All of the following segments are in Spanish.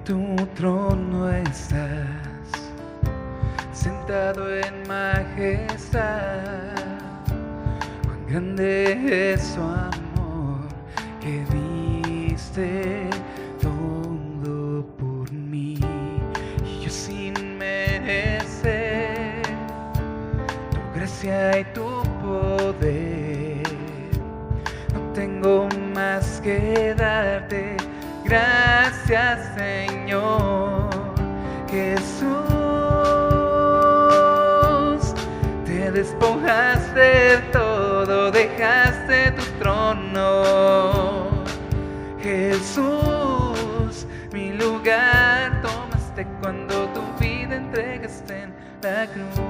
tu trono estás, sentado en majestad. Cuán grande es su amor, que diste todo por mí. Y yo sin merecer tu gracia y tu poder, no tengo más que darte. Gracias, Señor Jesús. Te despojaste de todo, dejaste tu trono. Jesús, mi lugar tomaste cuando tu vida entregaste en la cruz.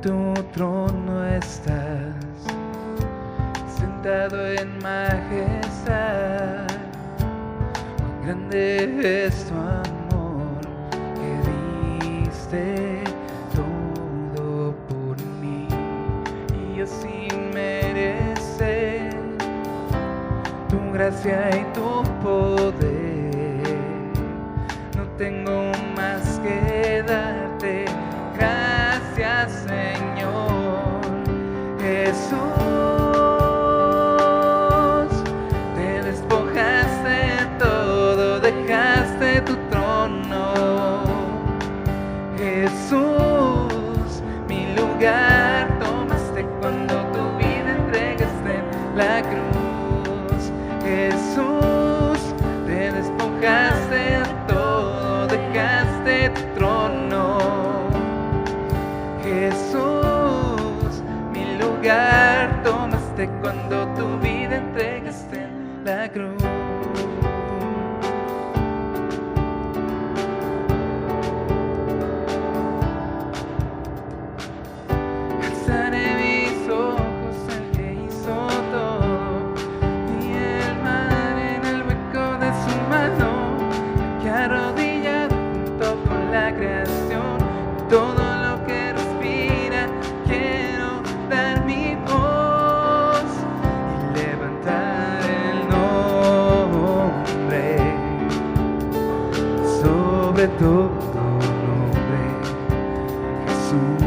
Tu trono estás, sentado en majestad. Cuán grande es tu amor, que diste todo por mí. Y yo sin merecer tu gracia y tu poder, no tengo más que darte. Gracias, Señor Jesús. Te despojaste de todo, dejaste tu trono. Jesús, mi lugar tomaste cuando tu vida entregaste en la cruz. Jesús, te despojaste de todo, dejaste tu trono. Jesús, mi lugar tomaste cuando tu vida entregaste en la cruz. Alzaré mis ojos al que hizo todo, y el mar en el hueco de su mano, que arrodillado junto con la creación, todo sobre todo nombre, Jesús,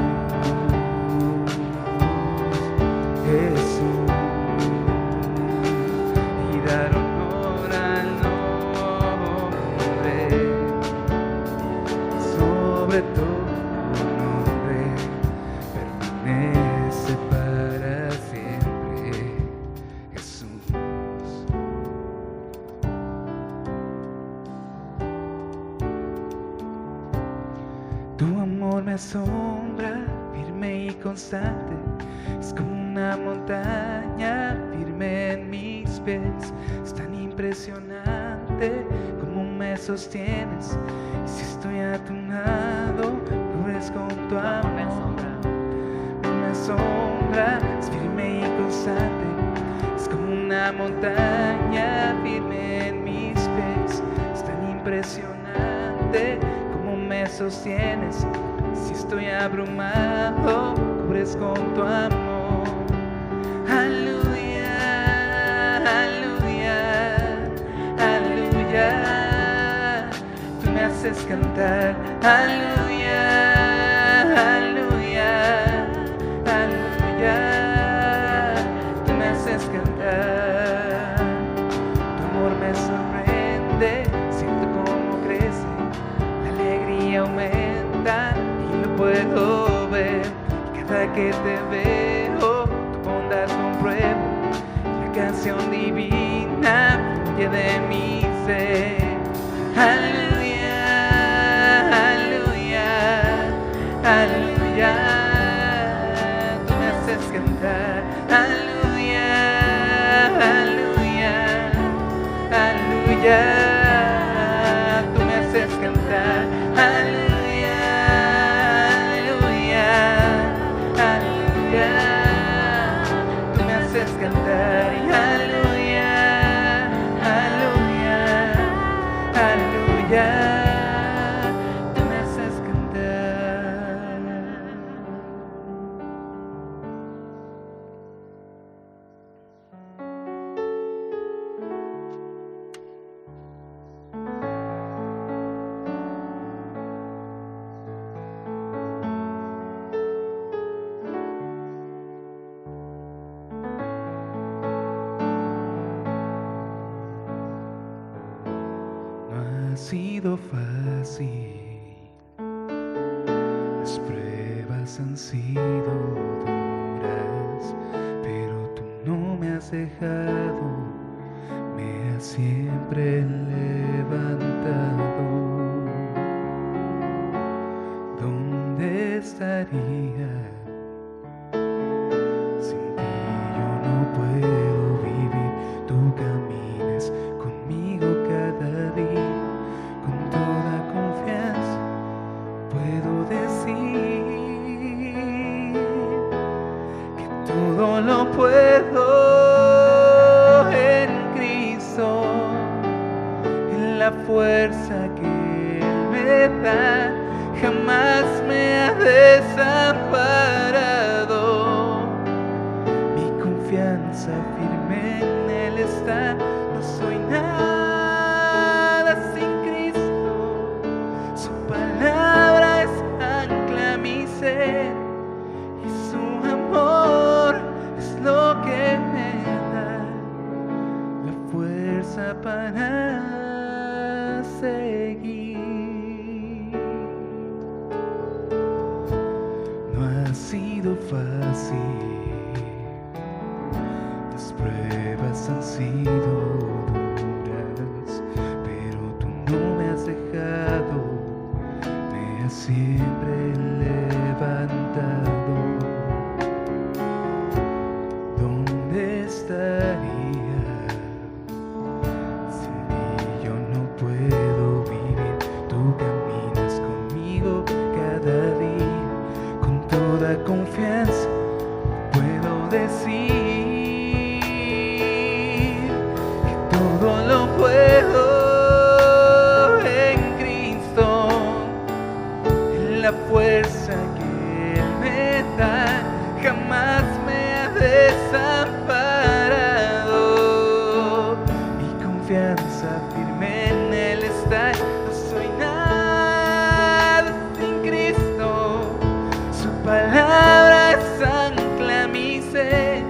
Jesús, y dar honor al nombre, sobre todo nombre, permanece para siempre, Jesús. Tu amor me asombra, firme y constante, es como una montaña firme en mis pies. Es tan impresionante como me sostienes, y si estoy a tu lado, cubres con tu amor. Me asombra, es firme y constante, es como una montaña firme en mis pies. Es tan impresionante como me sostienes, si estoy abrumado, cubres con tu amor. Aleluya, aleluya, aleluya, tú me haces cantar. Aleluya, aleluya, aleluya, tú me haces cantar. Tu amor me sorprende, siento cómo crece, aumenta y lo puedo ver. Y cada que te veo, tu bondad compruebo. La canción divina fluye de mi ser. Aleluya, aleluya, aleluya, tú me haces cantar. Aleluya, aleluya, aleluya, tú me haces cantar. Aleluya, aleluya, aleluya, tú me haces cantar. Aleluya, aleluya, aleluya, tú me haces cantar. sido fácil, las pruebas han sido duras, pero tú no me has dejado, me has siempre levantado. ¿Dónde estaría? Sin ti yo no puedo vivir, tú caminas conmigo cada día, con toda confianza puedo decir que todo lo puedo en Cristo, en la fuerza que Él me da, jamás me ha desamparado. Mi confianza firme en Él está, no soy nada sin Cristo, su palabra es ancla a mi ser, y su amor es lo que me da la fuerza para seguir. No ha sido fácil, las pruebas han sido duras, pero tú no me has dejado, me has siempre levantado. ¿Dónde estaría? Sin ti yo no puedo vivir, tú caminas conmigo cada día, con toda confianza puedo decir que todo lo puedo en Cristo, en la fuerza que Él me da, jamás me ha desamparado. Mi confianza firme en Él está, no soy nada sin Cristo, su palabra es ancla a mi ser,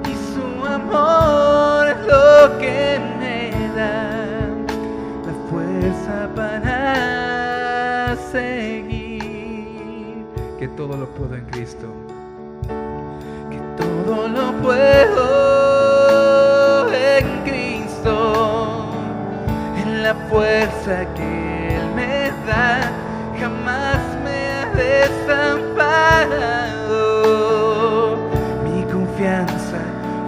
y su amor es lo que me da la fuerza para seguir. Que todo lo puedo en Cristo, que todo lo puedo en Cristo, en la fuerza que Él me da, jamás me ha desamparado. Mi confianza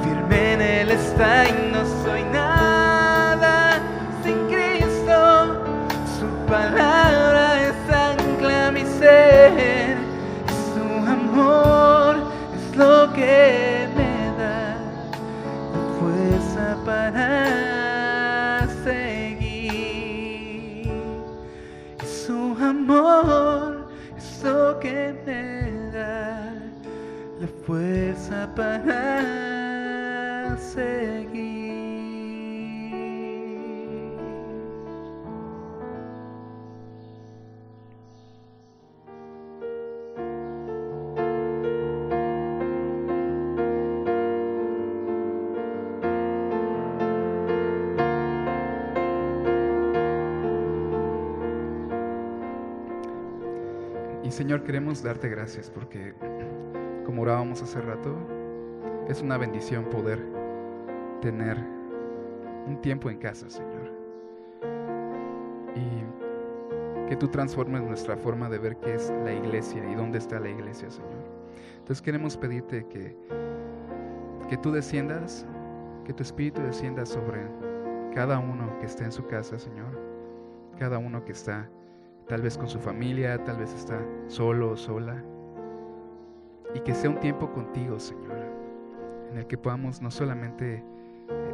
firme en Él está, y no soy nada sin Cristo, su palabra es ancla a mi ser, y su amor es lo que me da la fuerza para seguir, y su amor es lo que me da la fuerza para seguir. Y Señor, queremos darte gracias porque, como orábamos hace rato, es una bendición poder tener un tiempo en casa, Señor. Y que tú transformes nuestra forma de ver qué es la iglesia y dónde está la iglesia, Señor. Entonces queremos pedirte que tú desciendas, que tu Espíritu descienda sobre cada uno que esté en su casa, Señor. Cada uno que está tal vez con su familia, tal vez está solo o sola. Y que sea un tiempo contigo, Señor, en el que podamos no solamente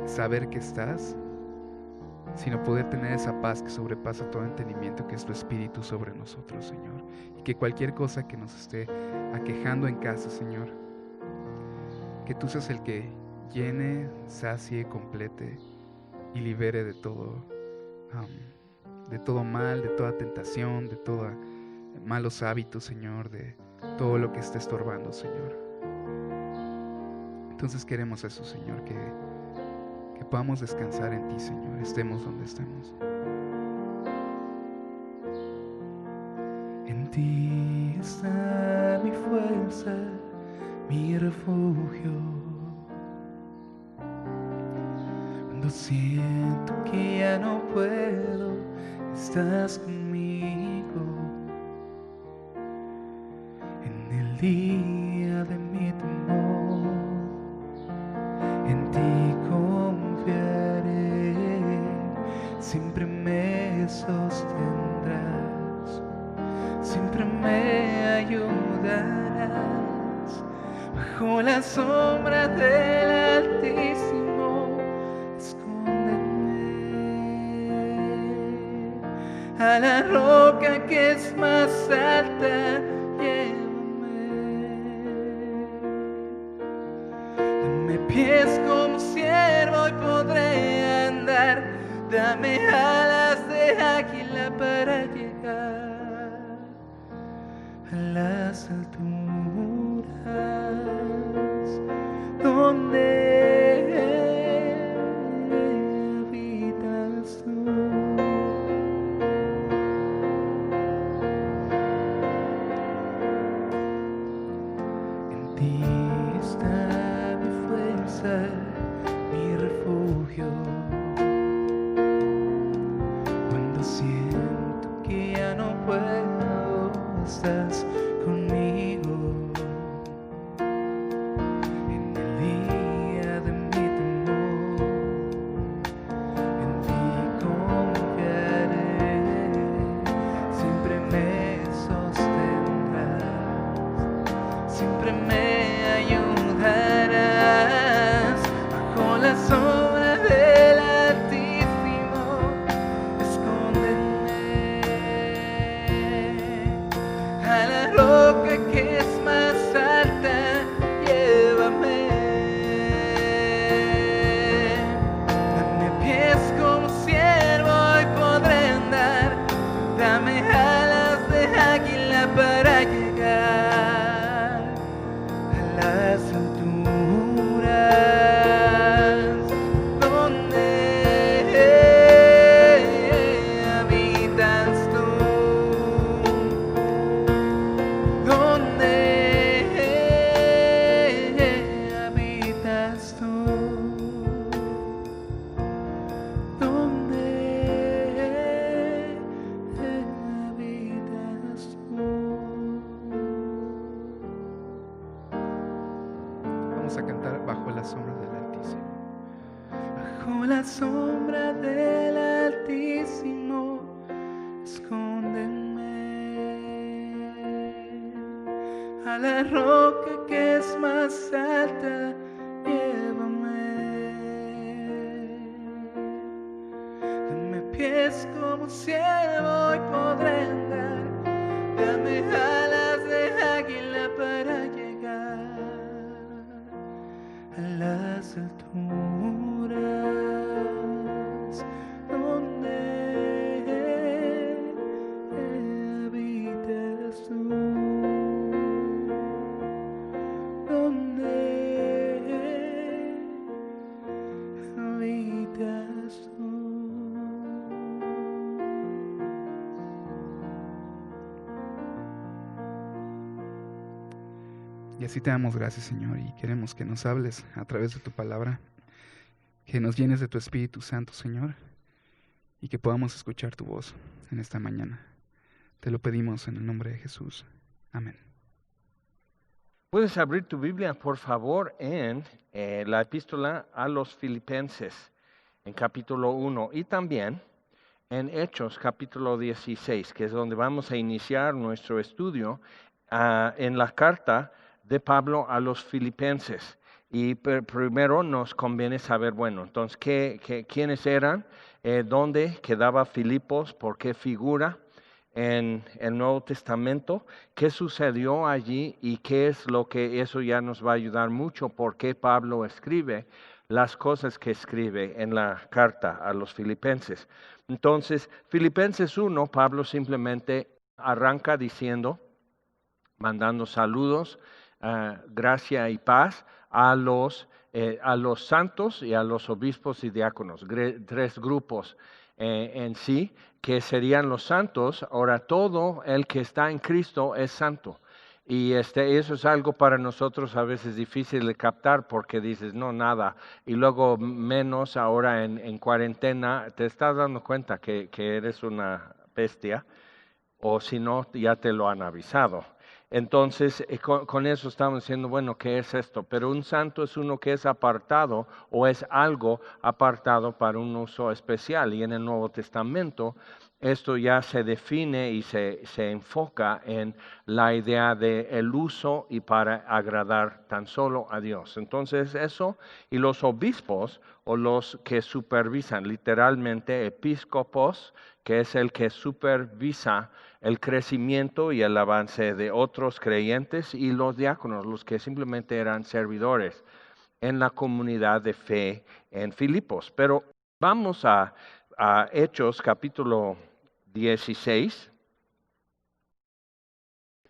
saber que estás, sino poder tener esa paz que sobrepasa todo entendimiento, que es tu Espíritu sobre nosotros, Señor. Y que cualquier cosa que nos esté aquejando en casa, Señor, que tú seas el que llene, sacie, complete y libere de todo mal, de toda tentación, de todos malos hábitos, Señor, de todo lo que esté estorbando, Señor. Entonces queremos eso, Señor, que podamos descansar en ti, Señor, estemos donde estemos. ti está mi fuerza, mi refugio. Cuando siento que ya no puedo, estás conmigo. En el día de mi temor, en ti confiaré, siempre me sostendrás, siempre me ayudarás. Bajo la sombra del Altísimo, escóndeme. A la roca que es más alta, llévame. Dame pies como siervo y podré andar. Dame alas de águila para llegar a las alturas donde habitas tú. En ti está mi fuerza, mi refugio. Cuando siento que ya no puedo, estás conmigo. En el día de mi temor, en ti confiaré, siempre me sostendrás, siempre me ayudarás. Bajo la sombra del Altísimo, escóndeme. A la roca que es más alta, llévame. Dame pies como siervo y podré andar. Dame alas de águila para llegar a las alturas donde habitas tú, donde habitas tú, donde habitas tú. Vamos a cantar bajo la sombra del Altísimo. Bajo la sombra del Altísimo, escóndeme. A la roca que es más alta, llévame. Dame pies como siervo y podré andar. Dame alas de águila para llegar a las alturas donde habitas tú, donde habitas tú. Y así te damos gracias, Señor, y queremos que nos hables a través de tu palabra, que nos llenes de tu Espíritu Santo, Señor, y que podamos escuchar tu voz en esta mañana. Te lo pedimos en el nombre de Jesús. Amén. Puedes abrir tu Biblia, por favor, en la epístola a los Filipenses, en capítulo 1, y también en Hechos, capítulo 16, que es donde vamos a iniciar nuestro estudio en la carta de Pablo a los Filipenses. Y primero nos conviene saber, bueno, entonces, ¿quiénes eran? ¿Dónde quedaba Filipos? ¿Por qué figura en el Nuevo Testamento? ¿Qué sucedió allí? Y qué es lo que eso ya nos va a ayudar mucho, por qué Pablo escribe las cosas que escribe en la carta a los Filipenses. Entonces, Filipenses 1, Pablo simplemente arranca diciendo, mandando saludos, gracia y paz a los santos y a los obispos y diáconos, 3 grupos en sí, que serían los santos. Ahora todo el que está en Cristo es santo. Y eso es algo para nosotros a veces difícil de captar porque dices, no, nada. Y luego menos ahora en cuarentena, te estás dando cuenta que eres una bestia, o si no, ya te lo han avisado. Entonces, con eso estamos diciendo, bueno, ¿qué es esto? Pero un santo es uno que es apartado o es algo apartado para un uso especial. Y en el Nuevo Testamento esto ya se define y se enfoca en la idea de el uso y para agradar tan solo a Dios. Entonces eso, y los obispos o los que supervisan, literalmente episcopos, que es el que supervisa el crecimiento y el avance de otros creyentes, y los diáconos, los que simplemente eran servidores en la comunidad de fe en Filipos. Pero vamos a Hechos capítulo 16,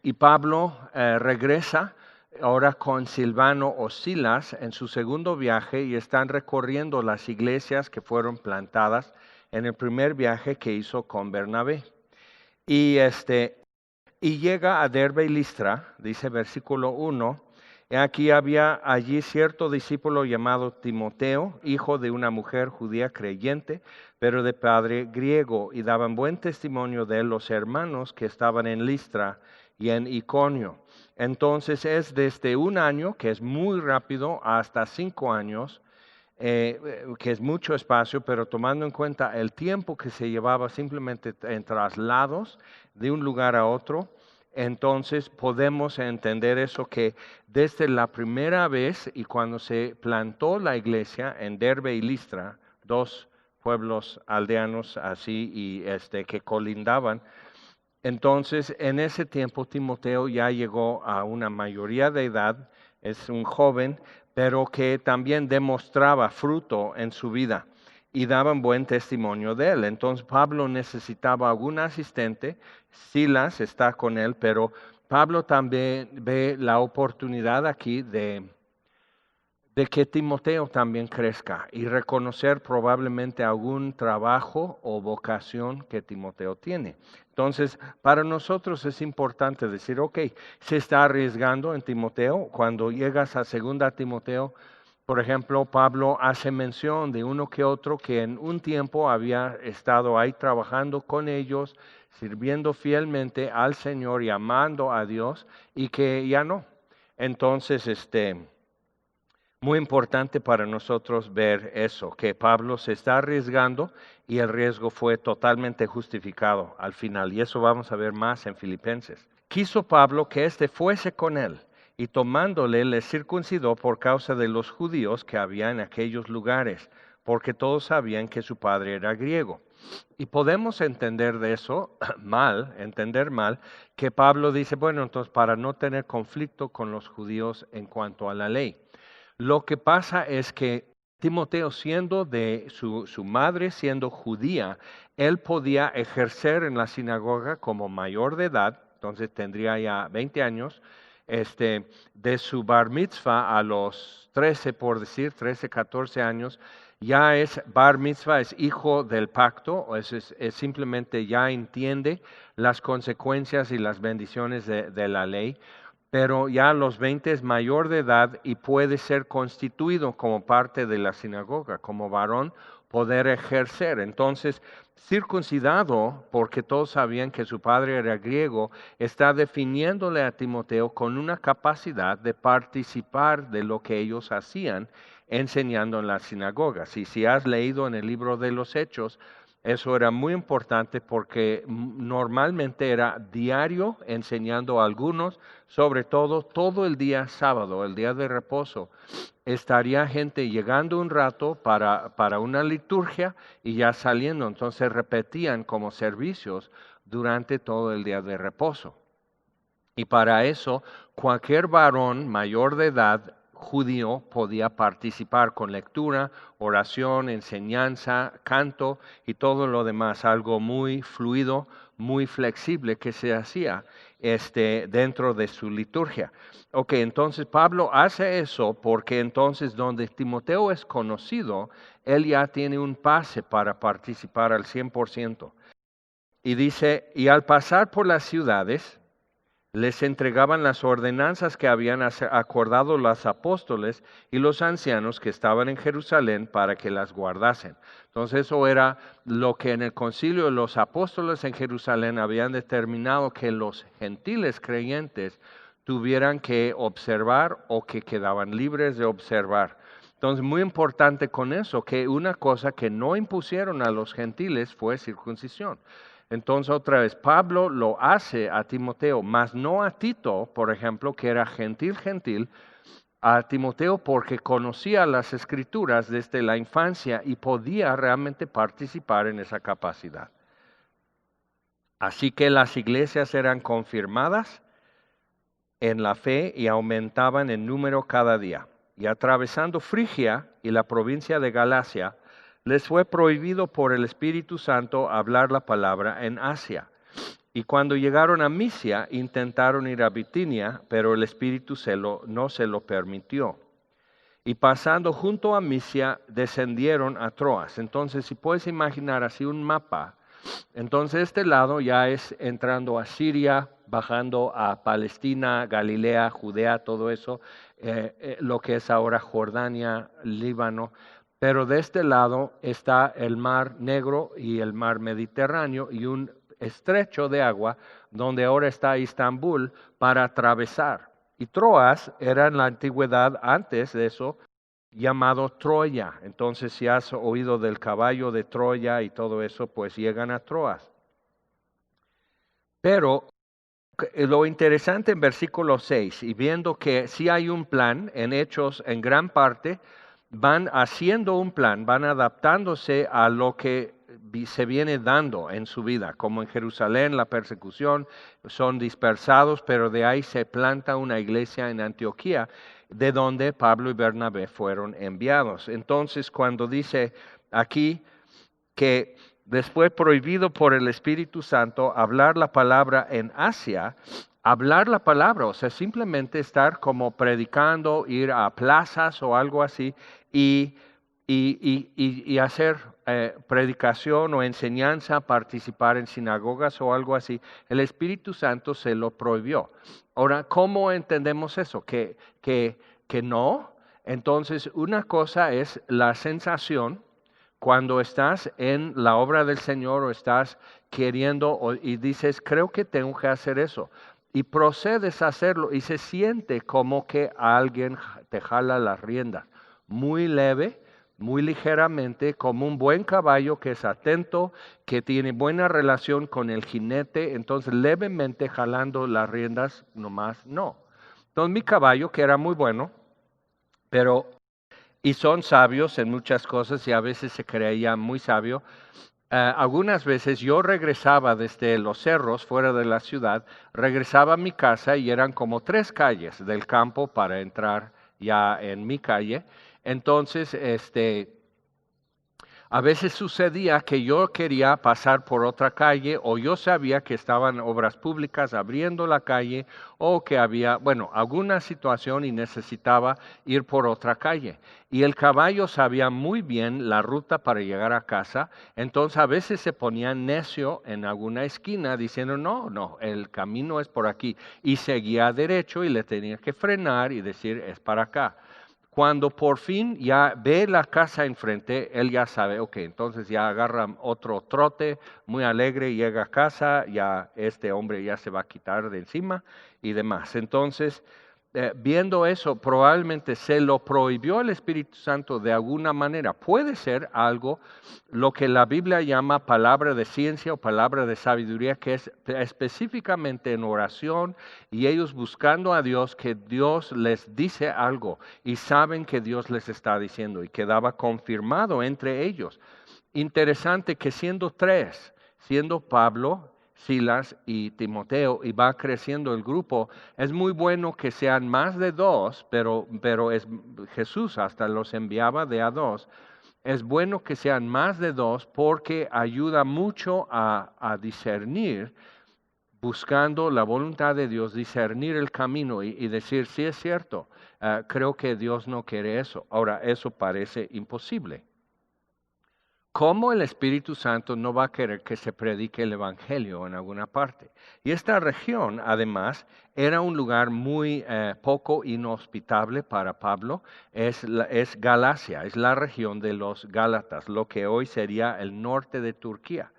y Pablo regresa ahora con Silvano o Silas en su segundo viaje y están recorriendo las iglesias que fueron plantadas en el primer viaje que hizo con Bernabé. Y llega a Derbe y Listra, dice versículo 1, y aquí había allí cierto discípulo llamado Timoteo, hijo de una mujer judía creyente, pero de padre griego, y daban buen testimonio de él los hermanos que estaban en Listra y en Iconio. Entonces es desde 1 año, que es muy rápido, hasta 5 años, que es mucho espacio, pero tomando en cuenta el tiempo que se llevaba simplemente en traslados de un lugar a otro, entonces podemos entender eso, que desde la primera vez y cuando se plantó la iglesia en Derbe y Listra, 2 pueblos aldeanos así y que colindaban, entonces en ese tiempo Timoteo ya llegó a una mayoría de edad, es un joven, pero que también demostraba fruto en su vida y daban buen testimonio de él. Entonces Pablo necesitaba algún asistente, Silas está con él, pero Pablo también ve la oportunidad aquí de que Timoteo también crezca y reconocer probablemente algún trabajo o vocación que Timoteo tiene. Entonces, para nosotros es importante decir, ok, se está arriesgando en Timoteo. Cuando llegas a 2 Timoteo, por ejemplo, Pablo hace mención de uno que otro que en un tiempo había estado ahí trabajando con ellos, sirviendo fielmente al Señor y amando a Dios, y que ya no. Entonces, muy importante para nosotros ver eso, que Pablo se está arriesgando y el riesgo fue totalmente justificado al final. Y eso vamos a ver más en Filipenses. Quiso Pablo que éste fuese con él, y tomándole le circuncidó por causa de los judíos que había en aquellos lugares, porque todos sabían que su padre era griego. Y podemos entender de eso entender mal, que Pablo dice, bueno, entonces para no tener conflicto con los judíos en cuanto a la ley. Lo que pasa es que Timoteo, siendo de su madre, siendo judía, él podía ejercer en la sinagoga como mayor de edad, entonces tendría ya 20 años, de su bar mitzvah a los 13, por decir, 13, 14 años, ya es bar mitzvah, es hijo del pacto, es simplemente ya entiende las consecuencias y las bendiciones de la ley. Pero ya a los 20 es mayor de edad y puede ser constituido como parte de la sinagoga, como varón, poder ejercer. Entonces, circuncidado, porque todos sabían que su padre era griego, está definiéndole a Timoteo con una capacidad de participar de lo que ellos hacían, enseñando en las sinagogas. Y si has leído en el libro de los Hechos, eso era muy importante porque normalmente era diario enseñando a algunos, sobre todo el día sábado, el día de reposo. Estaría gente llegando un rato para una liturgia y ya saliendo. Entonces repetían como servicios durante todo el día de reposo. Y para eso cualquier varón mayor de edad judío podía participar con lectura, oración, enseñanza, canto y todo lo demás, algo muy fluido, muy flexible que se hacía dentro de su liturgia. Ok, entonces Pablo hace eso porque entonces donde Timoteo es conocido él ya tiene un pase para participar al 100%. Y dice, y al pasar por las ciudades, les entregaban las ordenanzas que habían acordado los apóstoles y los ancianos que estaban en Jerusalén para que las guardasen. Entonces eso era lo que en el concilio de los apóstoles en Jerusalén habían determinado que los gentiles creyentes tuvieran que observar o que quedaban libres de observar. Entonces, muy importante con eso, que una cosa que no impusieron a los gentiles fue circuncisión. Entonces, otra vez, Pablo lo hace a Timoteo, mas no a Tito, por ejemplo, que era gentil, a Timoteo porque conocía las escrituras desde la infancia y podía realmente participar en esa capacidad. Así que las iglesias eran confirmadas en la fe y aumentaban en número cada día. Y atravesando Frigia y la provincia de Galacia, les fue prohibido por el Espíritu Santo hablar la palabra en Asia. Y cuando llegaron a Misia, intentaron ir a Bitinia, pero el Espíritu no se lo permitió. Y pasando junto a Misia, descendieron a Troas. Entonces, si puedes imaginar así un mapa, entonces este lado ya es entrando a Siria, bajando a Palestina, Galilea, Judea, todo eso, lo que es ahora Jordania, Líbano. Pero de este lado está el Mar Negro y el Mar Mediterráneo y un estrecho de agua donde ahora está Istambul para atravesar. Y Troas era en la antigüedad, antes de eso, llamado Troya. Entonces, si has oído del caballo de Troya y todo eso, pues llegan a Troas. Pero lo interesante en versículo 6, y viendo que sí hay un plan en Hechos en gran parte, van haciendo un plan, van adaptándose a lo que se viene dando en su vida, como en Jerusalén la persecución, son dispersados, pero de ahí se planta una iglesia en Antioquía, de donde Pablo y Bernabé fueron enviados. Entonces, cuando dice aquí que después prohibido por el Espíritu Santo hablar la palabra en Asia, hablar la palabra, o sea, simplemente estar como predicando, ir a plazas o algo así y hacer predicación o enseñanza, participar en sinagogas o algo así, el Espíritu Santo se lo prohibió. Ahora, ¿cómo entendemos eso? Que no. Entonces, una cosa es la sensación cuando estás en la obra del Señor o estás queriendo y dices, creo que tengo que hacer eso. Y procedes a hacerlo y se siente como que alguien te jala las riendas. Muy leve, muy ligeramente, como un buen caballo que es atento, que tiene buena relación con el jinete, entonces levemente jalando las riendas, nomás no. Entonces mi caballo, que era muy bueno, y son sabios en muchas cosas y a veces se creía muy sabio, algunas veces yo regresaba desde los cerros fuera de la ciudad, regresaba a mi casa y eran como 3 calles del campo para entrar ya en mi calle. Entonces, a veces sucedía que yo quería pasar por otra calle o yo sabía que estaban obras públicas abriendo la calle o que había, bueno, alguna situación y necesitaba ir por otra calle. Y el caballo sabía muy bien la ruta para llegar a casa, entonces a veces se ponía necio en alguna esquina diciendo, no, el camino es por aquí. Y seguía derecho y le tenía que frenar y decir, es para acá. Cuando por fin ya ve la casa enfrente, él ya sabe, ok, entonces ya agarra otro trote, muy alegre, llega a casa, ya este hombre ya se va a quitar de encima y demás. Entonces, viendo eso, probablemente se lo prohibió el Espíritu Santo de alguna manera. Puede ser algo, lo que la Biblia llama palabra de ciencia o palabra de sabiduría, que es específicamente en oración y ellos buscando a Dios, que Dios les dice algo y saben que Dios les está diciendo y quedaba confirmado entre ellos. Interesante que siendo 3, siendo Pablo, Silas y Timoteo, y va creciendo el grupo, es muy bueno que sean más de 2, pero Jesús hasta los enviaba de a 2. Es bueno que sean más de 2 porque ayuda mucho a discernir, buscando la voluntad de Dios, discernir el camino y decir, sí es cierto, creo que Dios no quiere eso. Ahora, eso parece imposible. ¿cómo el Espíritu Santo no va a querer que se predique el Evangelio en alguna parte? Y esta región, además, era un lugar muy poco inhospitable para Pablo. Es Galacia, es la región de los Gálatas, lo que hoy sería el norte de Turquía.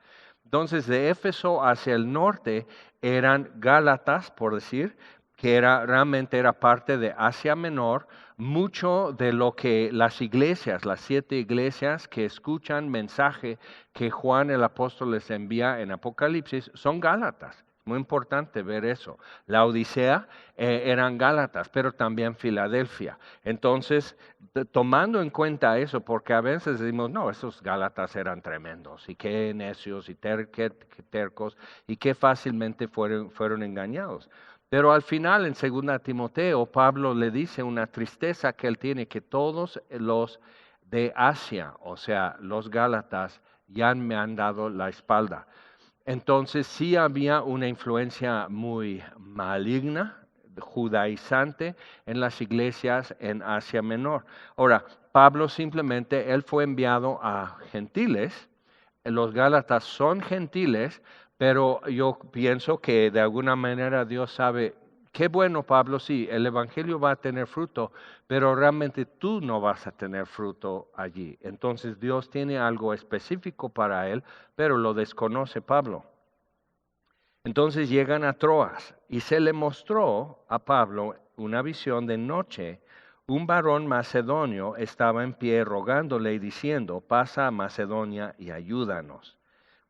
Entonces, de Éfeso hacia el norte eran Gálatas, por decir, que realmente era parte de Asia Menor. Mucho de lo que las iglesias, las 7 iglesias que escuchan mensaje que Juan el apóstol les envía en Apocalipsis, son Gálatas. Muy importante ver eso. La Odisea eran Gálatas, pero también Filadelfia. Entonces, tomando en cuenta eso, porque a veces decimos, no, esos Gálatas eran tremendos, y qué necios, y qué tercos, y qué fácilmente fueron engañados. Pero al final, en 2 Timoteo, Pablo le dice una tristeza que él tiene, que todos los de Asia, o sea, los Gálatas, ya me han dado la espalda. Entonces sí había una influencia muy maligna, judaizante, en las iglesias en Asia Menor. Ahora, Pablo simplemente, él fue enviado a gentiles. Los Gálatas son gentiles, pero yo pienso que de alguna manera Dios sabe, qué bueno, Pablo, sí, el Evangelio va a tener fruto, pero realmente tú no vas a tener fruto allí. Entonces Dios tiene algo específico para él, pero lo desconoce Pablo. Entonces llegan a Troas y se le mostró a Pablo una visión de noche. Un varón macedonio estaba en pie rogándole y diciendo, pasa a Macedonia y ayúdanos.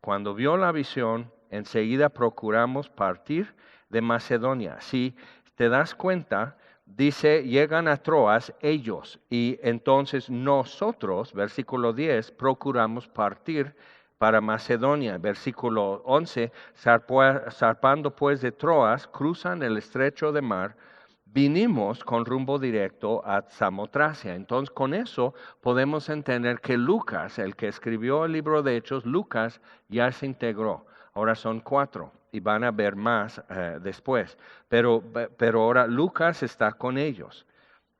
Cuando vio la visión, enseguida procuramos partir de Macedonia. Si te das cuenta, dice, llegan a Troas ellos y entonces nosotros, versículo 10, procuramos partir para Macedonia. Versículo 11, zarpando pues de Troas, cruzan el estrecho de mar, vinimos con rumbo directo a Samotracia. Entonces, con eso podemos entender que Lucas, el que escribió el libro de Hechos, Lucas ya se integró. Ahora son 4 y van a ver más después. Pero ahora Lucas está con ellos.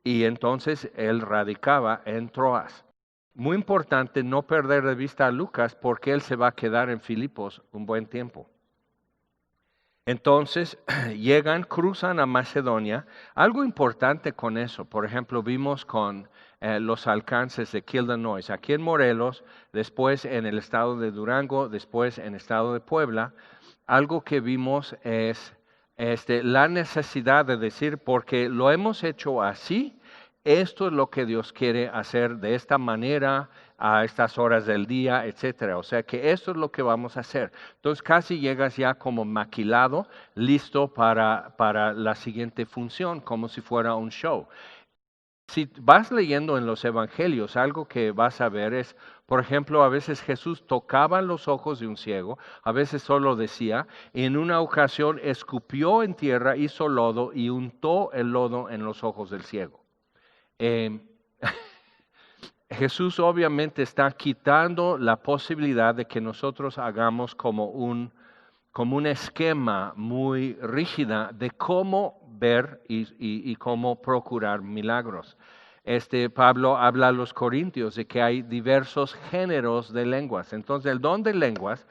Y entonces él radicaba en Troas. Muy importante no perder de vista a Lucas porque él se va a quedar en Filipos un buen tiempo. Entonces cruzan a Macedonia. Algo importante con eso, por ejemplo, vimos con los alcances de Kildanois, aquí en Morelos, después en el estado de Durango, después en el estado de Puebla. Algo que vimos es la necesidad de decir, porque lo hemos hecho así, esto es lo que Dios quiere hacer de esta manera, a estas horas del día, etcétera. O sea que esto es lo que vamos a hacer. Entonces casi llegas ya como maquilado, listo para la siguiente función, como si fuera un show. Si vas leyendo en los evangelios, algo que vas a ver es, por ejemplo, a veces Jesús tocaba los ojos de un ciego, a veces solo decía, en una ocasión escupió en tierra, hizo lodo y untó el lodo en los ojos del ciego. Jesús obviamente está quitando la posibilidad de que nosotros hagamos como un esquema muy rígida de cómo ver y cómo procurar milagros. Pablo habla a los corintios de que hay diversos géneros de lenguas. Entonces el don de lenguas,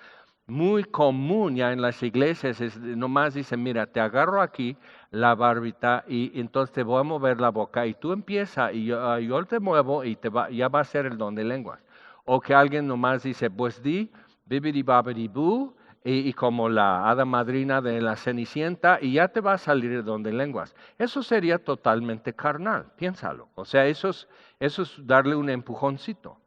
muy común ya en las iglesias, nomás dice, mira, te agarro aquí la barbita y entonces te voy a mover la boca y tú empieza y yo te muevo y ya va a ser el don de lenguas. O que alguien nomás dice, pues di, bibidi babidi boo, y como la hada madrina de la Cenicienta, y ya te va a salir el don de lenguas. Eso sería totalmente carnal, piénsalo. O sea, eso es darle un empujoncito.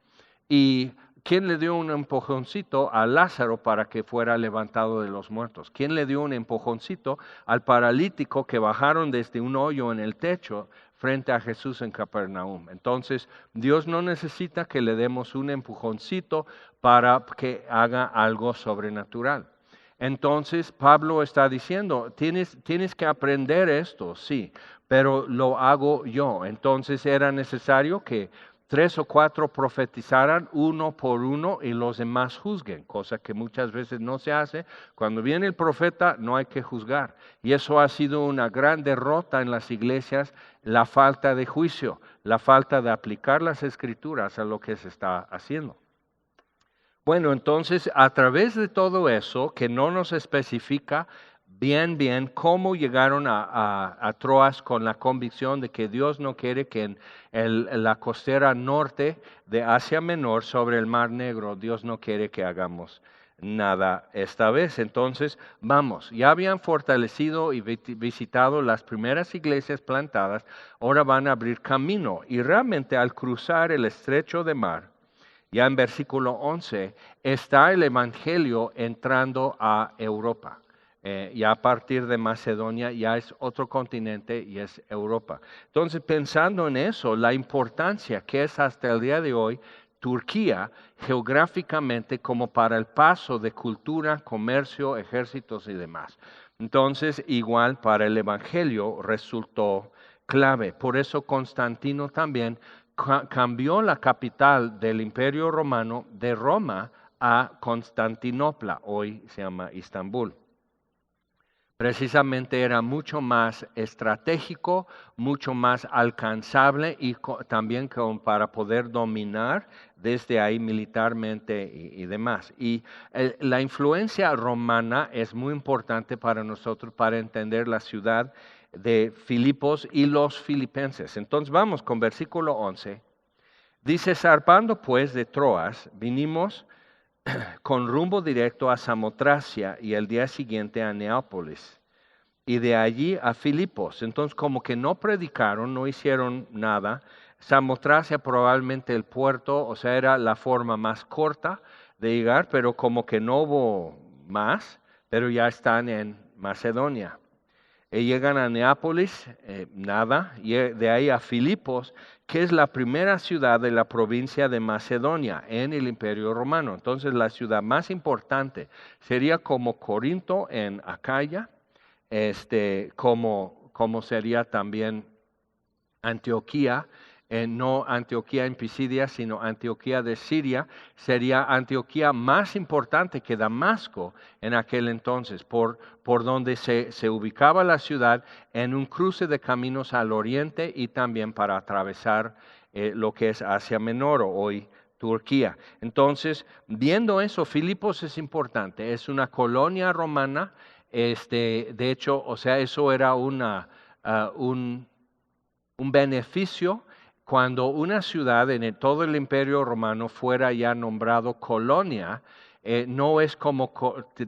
Y ¿quién le dio un empujoncito a Lázaro para que fuera levantado de los muertos? ¿Quién le dio un empujoncito al paralítico que bajaron desde un hoyo en el techo frente a Jesús en Capernaum? Entonces, Dios no necesita que le demos un empujoncito para que haga algo sobrenatural. Entonces, Pablo está diciendo, tienes que aprender esto, sí, pero lo hago yo. Entonces, era necesario que 3 o 4 profetizaran uno por uno y los demás juzguen, cosa que muchas veces no se hace. Cuando viene el profeta no hay que juzgar. Y eso ha sido una gran derrota en las iglesias, la falta de juicio, la falta de aplicar las escrituras a lo que se está haciendo. Bueno, entonces a través de todo eso, que no nos especifica bien cómo llegaron a Troas con la convicción de que Dios no quiere que en la costera norte de Asia Menor sobre el Mar Negro, Dios no quiere que hagamos nada esta vez. Entonces, vamos, ya habían fortalecido y visitado las primeras iglesias plantadas, ahora van a abrir camino y realmente al cruzar el estrecho de mar, ya en versículo 11, está el Evangelio entrando a Europa. Ya a partir de Macedonia ya es otro continente y es Europa. Entonces, pensando en eso, la importancia que es hasta el día de hoy Turquía geográficamente como para el paso de cultura, comercio, ejércitos y demás. Entonces, igual para el Evangelio resultó clave. Por eso Constantino también cambió la capital del Imperio Romano de Roma a Constantinopla, hoy se llama Istambul. Precisamente era mucho más estratégico, mucho más alcanzable y también para poder dominar desde ahí militarmente y demás. Y la influencia romana es muy importante para nosotros para entender la ciudad de Filipos y los filipenses. Entonces vamos con versículo 11. Dice, zarpando pues de Troas, vinimos con rumbo directo a Samotracia y el día siguiente a Neápolis y de allí a Filipos. Entonces como que no predicaron, no hicieron nada. Samotracia probablemente el puerto, o sea, era la forma más corta de llegar, pero como que no hubo más, pero ya están en Macedonia. Llegan a Neápolis, nada, y de ahí a Filipos, que es la primera ciudad de la provincia de Macedonia en el Imperio Romano. Entonces la ciudad más importante sería como Corinto en Acaya, como sería también Antioquía, no Antioquía en Pisidia, sino Antioquía de Siria, sería Antioquía más importante que Damasco en aquel entonces, por donde se ubicaba la ciudad en un cruce de caminos al oriente y también para atravesar lo que es Asia Menor o hoy Turquía. Entonces, viendo eso, Filipos es importante, es una colonia romana, de hecho, o sea, eso era un beneficio cuando una ciudad en todo el Imperio Romano fuera ya nombrado colonia. No es como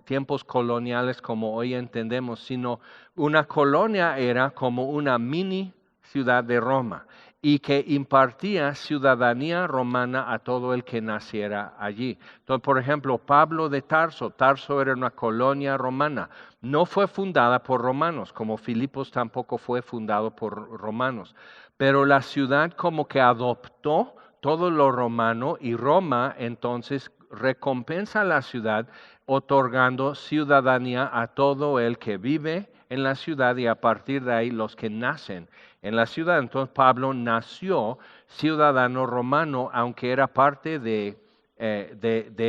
tiempos coloniales como hoy entendemos, sino una colonia era como una mini ciudad de Roma y que impartía ciudadanía romana a todo el que naciera allí. Entonces, por ejemplo, Pablo de Tarso, Tarso era una colonia romana, no fue fundada por romanos, como Filipos tampoco fue fundado por romanos, pero la ciudad como que adoptó todo lo romano y Roma entonces recompensa a la ciudad otorgando ciudadanía a todo el que vive en la ciudad y a partir de ahí los que nacen en la ciudad. Entonces Pablo nació ciudadano romano, aunque era parte de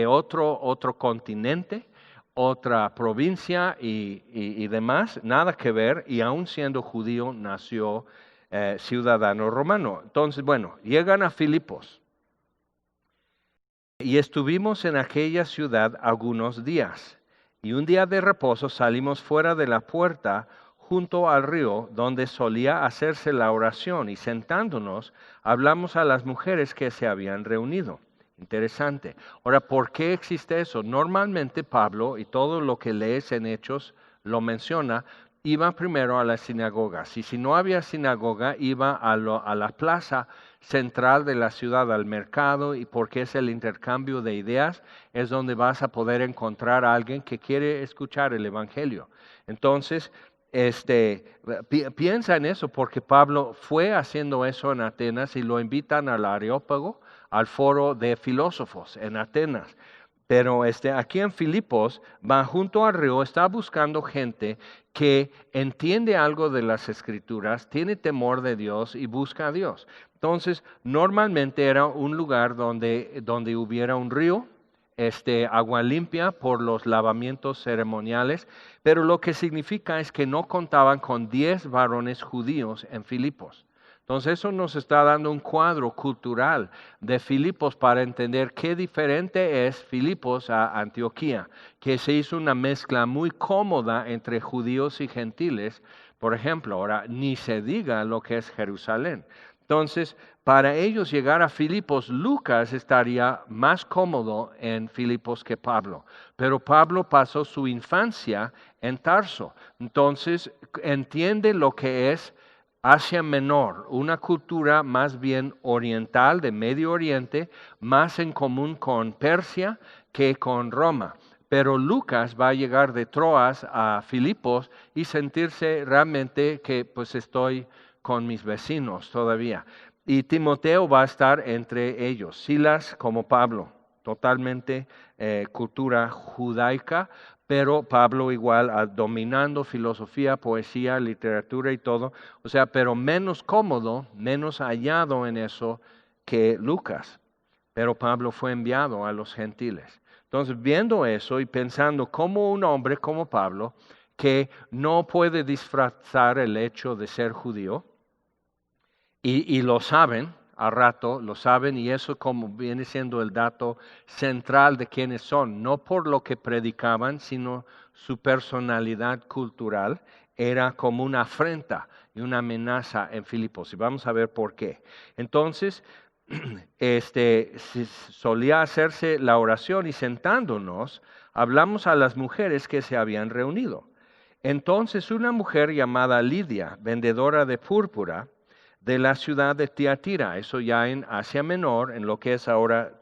otro continente, otra provincia y demás, nada que ver, y aún siendo judío nació ciudadano romano. Entonces, bueno, llegan a Filipos y estuvimos en aquella ciudad algunos días. Y un día de reposo salimos fuera de la puerta junto al río donde solía hacerse la oración y sentándonos hablamos a las mujeres que se habían reunido. Interesante. Ahora, ¿por qué existe eso? Normalmente Pablo, y todo lo que lees en Hechos lo menciona, iba primero a las sinagogas. Y si no había sinagoga, iba a la plaza central de la ciudad, al mercado, y porque es el intercambio de ideas, es donde vas a poder encontrar a alguien que quiere escuchar el Evangelio. Entonces, piensa en eso, porque Pablo fue haciendo eso en Atenas y lo invitan al Areópago, al foro de filósofos en Atenas. Pero aquí en Filipos, va junto al río, está buscando gente que entiende algo de las Escrituras, tiene temor de Dios y busca a Dios. Entonces, normalmente era un lugar donde hubiera un río, agua limpia por los lavamientos ceremoniales, pero lo que significa es que no contaban con 10 varones judíos en Filipos. Entonces eso nos está dando un cuadro cultural de Filipos para entender qué diferente es Filipos a Antioquía, que se hizo una mezcla muy cómoda entre judíos y gentiles. Por ejemplo, ahora ni se diga lo que es Jerusalén. Entonces, para ellos llegar a Filipos, Lucas estaría más cómodo en Filipos que Pablo. Pero Pablo pasó su infancia en Tarso. Entonces, entiende lo que es Asia Menor, una cultura más bien oriental, de Medio Oriente, más en común con Persia que con Roma. Pero Lucas va a llegar de Troas a Filipos y sentirse realmente que pues estoy con mis vecinos todavía. Y Timoteo va a estar entre ellos, Silas como Pablo, totalmente cultura judaica, pero Pablo igual dominando filosofía, poesía, literatura y todo, o sea, pero menos cómodo, menos hallado en eso que Lucas. Pero Pablo fue enviado a los gentiles. Entonces, viendo eso y pensando como un hombre como Pablo, que no puede disfrazar el hecho de ser judío, y lo saben, a rato lo saben, y eso como viene siendo el dato central de quiénes son, no por lo que predicaban, sino su personalidad cultural, era como una afrenta y una amenaza en Filipos. Y vamos a ver por qué. Entonces, solía hacerse la oración y sentándonos, hablamos a las mujeres que se habían reunido. Entonces una mujer llamada Lidia, vendedora de púrpura, de la ciudad de Tiatira, eso ya en Asia Menor, en lo que es ahora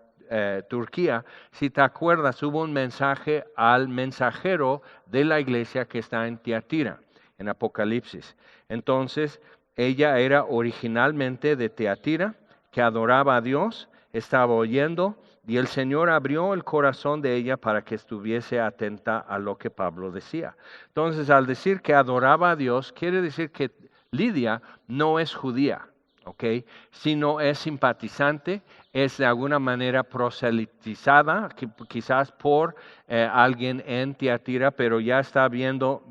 Turquía. Si te acuerdas, hubo un mensaje al mensajero de la iglesia que está en Tiatira, en Apocalipsis. Entonces, ella era originalmente de Tiatira, que adoraba a Dios, estaba oyendo, y el Señor abrió el corazón de ella para que estuviese atenta a lo que Pablo decía. Entonces, al decir que adoraba a Dios, quiere decir que Lidia no es judía, ¿ok? Sino es simpatizante, es de alguna manera proselitizada, quizás por alguien en Tiatira, pero ya está viviendo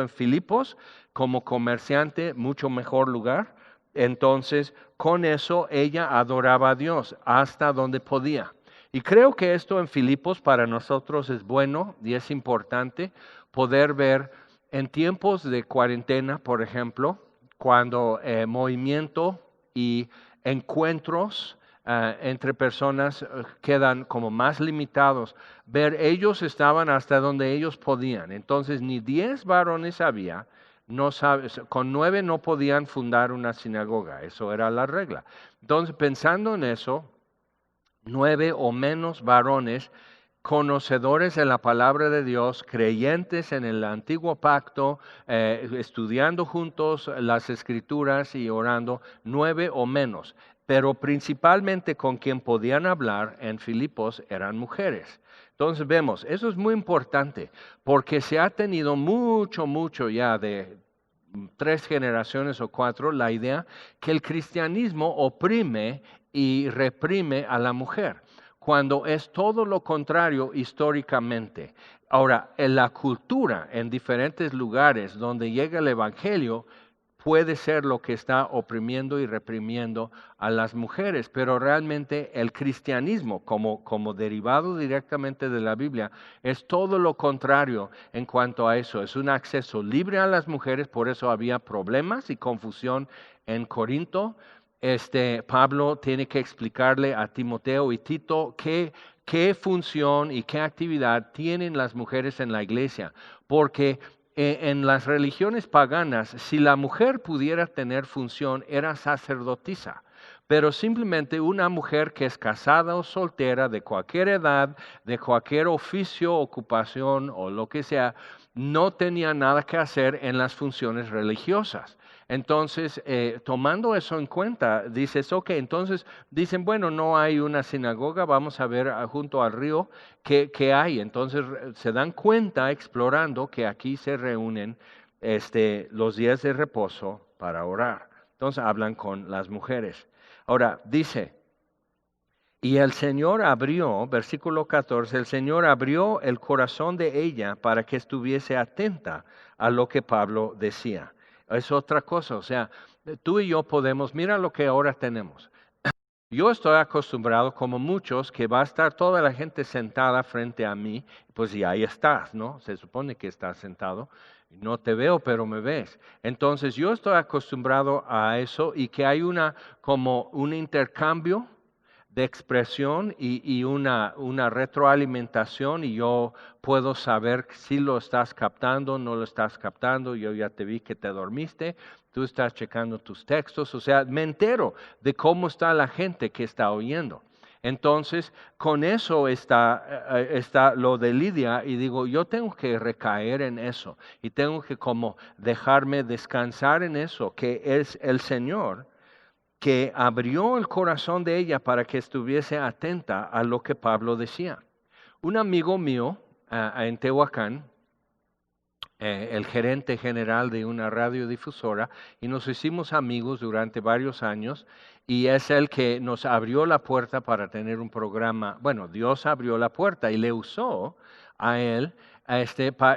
en Filipos como comerciante, mucho mejor lugar. Entonces, con eso ella adoraba a Dios hasta donde podía. Y creo que esto en Filipos para nosotros es bueno y es importante poder ver en tiempos de cuarentena, por ejemplo, cuando movimiento y encuentros entre personas quedan como más limitados, ellos estaban hasta donde ellos podían. Entonces, ni 10 varones había, con 9 no podían fundar una sinagoga, eso era la regla. Entonces, pensando en eso, 9 o menos varones conocedores de la palabra de Dios, creyentes en el antiguo pacto, estudiando juntos las escrituras y orando, 9 o menos. Pero principalmente con quien podían hablar en Filipos eran mujeres. Entonces vemos, eso es muy importante, porque se ha tenido mucho ya de 3 generaciones o 4 la idea que el cristianismo oprime y reprime a la mujer, cuando es todo lo contrario históricamente. Ahora, en la cultura, en diferentes lugares donde llega el Evangelio, puede ser lo que está oprimiendo y reprimiendo a las mujeres, pero realmente el cristianismo, como derivado directamente de la Biblia, es todo lo contrario en cuanto a eso. Es un acceso libre a las mujeres, por eso había problemas y confusión en Corinto. Pablo tiene que explicarle a Timoteo y Tito qué función y qué actividad tienen las mujeres en la iglesia, porque en las religiones paganas, si la mujer pudiera tener función, era sacerdotisa. Pero simplemente una mujer que es casada o soltera, de cualquier edad, de cualquier oficio, ocupación o lo que sea, no tenía nada que hacer en las funciones religiosas. Entonces, tomando eso en cuenta, dices, ok, entonces dicen, bueno, no hay una sinagoga, vamos a ver junto al río qué hay. Entonces se dan cuenta explorando que aquí se reúnen los días de reposo para orar. Entonces hablan con las mujeres. Ahora, dice, y el Señor abrió, versículo 14, el Señor abrió el corazón de ella para que estuviese atenta a lo que Pablo decía. Es otra cosa. O sea, tú y yo podemos, mira lo que ahora tenemos. Yo estoy acostumbrado, como muchos, que va a estar toda la gente sentada frente a mí, pues y ahí estás, ¿no? Se supone que estás sentado. No te veo, pero me ves. Entonces yo estoy acostumbrado a eso y que hay como un intercambio de expresión y una retroalimentación, y yo puedo saber si lo estás captando, no lo estás captando. Yo ya te vi que te dormiste, tú estás checando tus textos, o sea, me entero de cómo está la gente que está oyendo. Entonces, con eso está lo de Lidia, y digo, yo tengo que recaer en eso y tengo que como dejarme descansar en eso, que es el Señor que abrió el corazón de ella para que estuviese atenta a lo que Pablo decía. Un amigo mío en Tehuacán, el gerente general de una radiodifusora, y nos hicimos amigos durante varios años, y es el que nos abrió la puerta para tener un programa. Bueno, Dios abrió la puerta y le usó a él,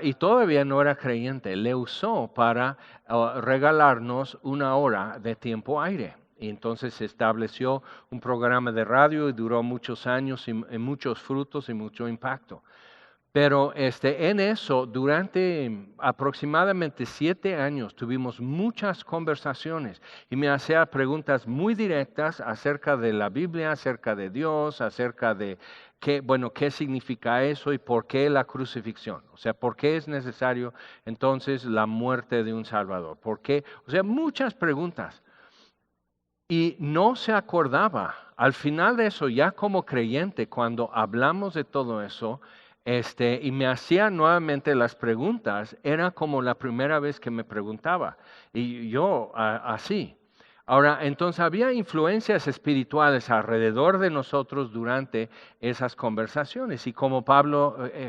y todavía no era creyente, le usó para regalarnos 1 hora de tiempo aire. Y entonces se estableció un programa de radio y duró muchos años y muchos frutos y mucho impacto. Pero en eso, durante aproximadamente 7 años, tuvimos muchas conversaciones y me hacía preguntas muy directas acerca de la Biblia, acerca de Dios, acerca de qué significa eso y por qué la crucifixión. O sea, por qué es necesario entonces la muerte de un Salvador. ¿Por qué? O sea, muchas preguntas. Y no se acordaba. Al final de eso, ya como creyente, cuando hablamos de todo eso, y me hacía nuevamente las preguntas, era como la primera vez que me preguntaba. Y yo así. Ahora, entonces había influencias espirituales alrededor de nosotros durante esas conversaciones. Y como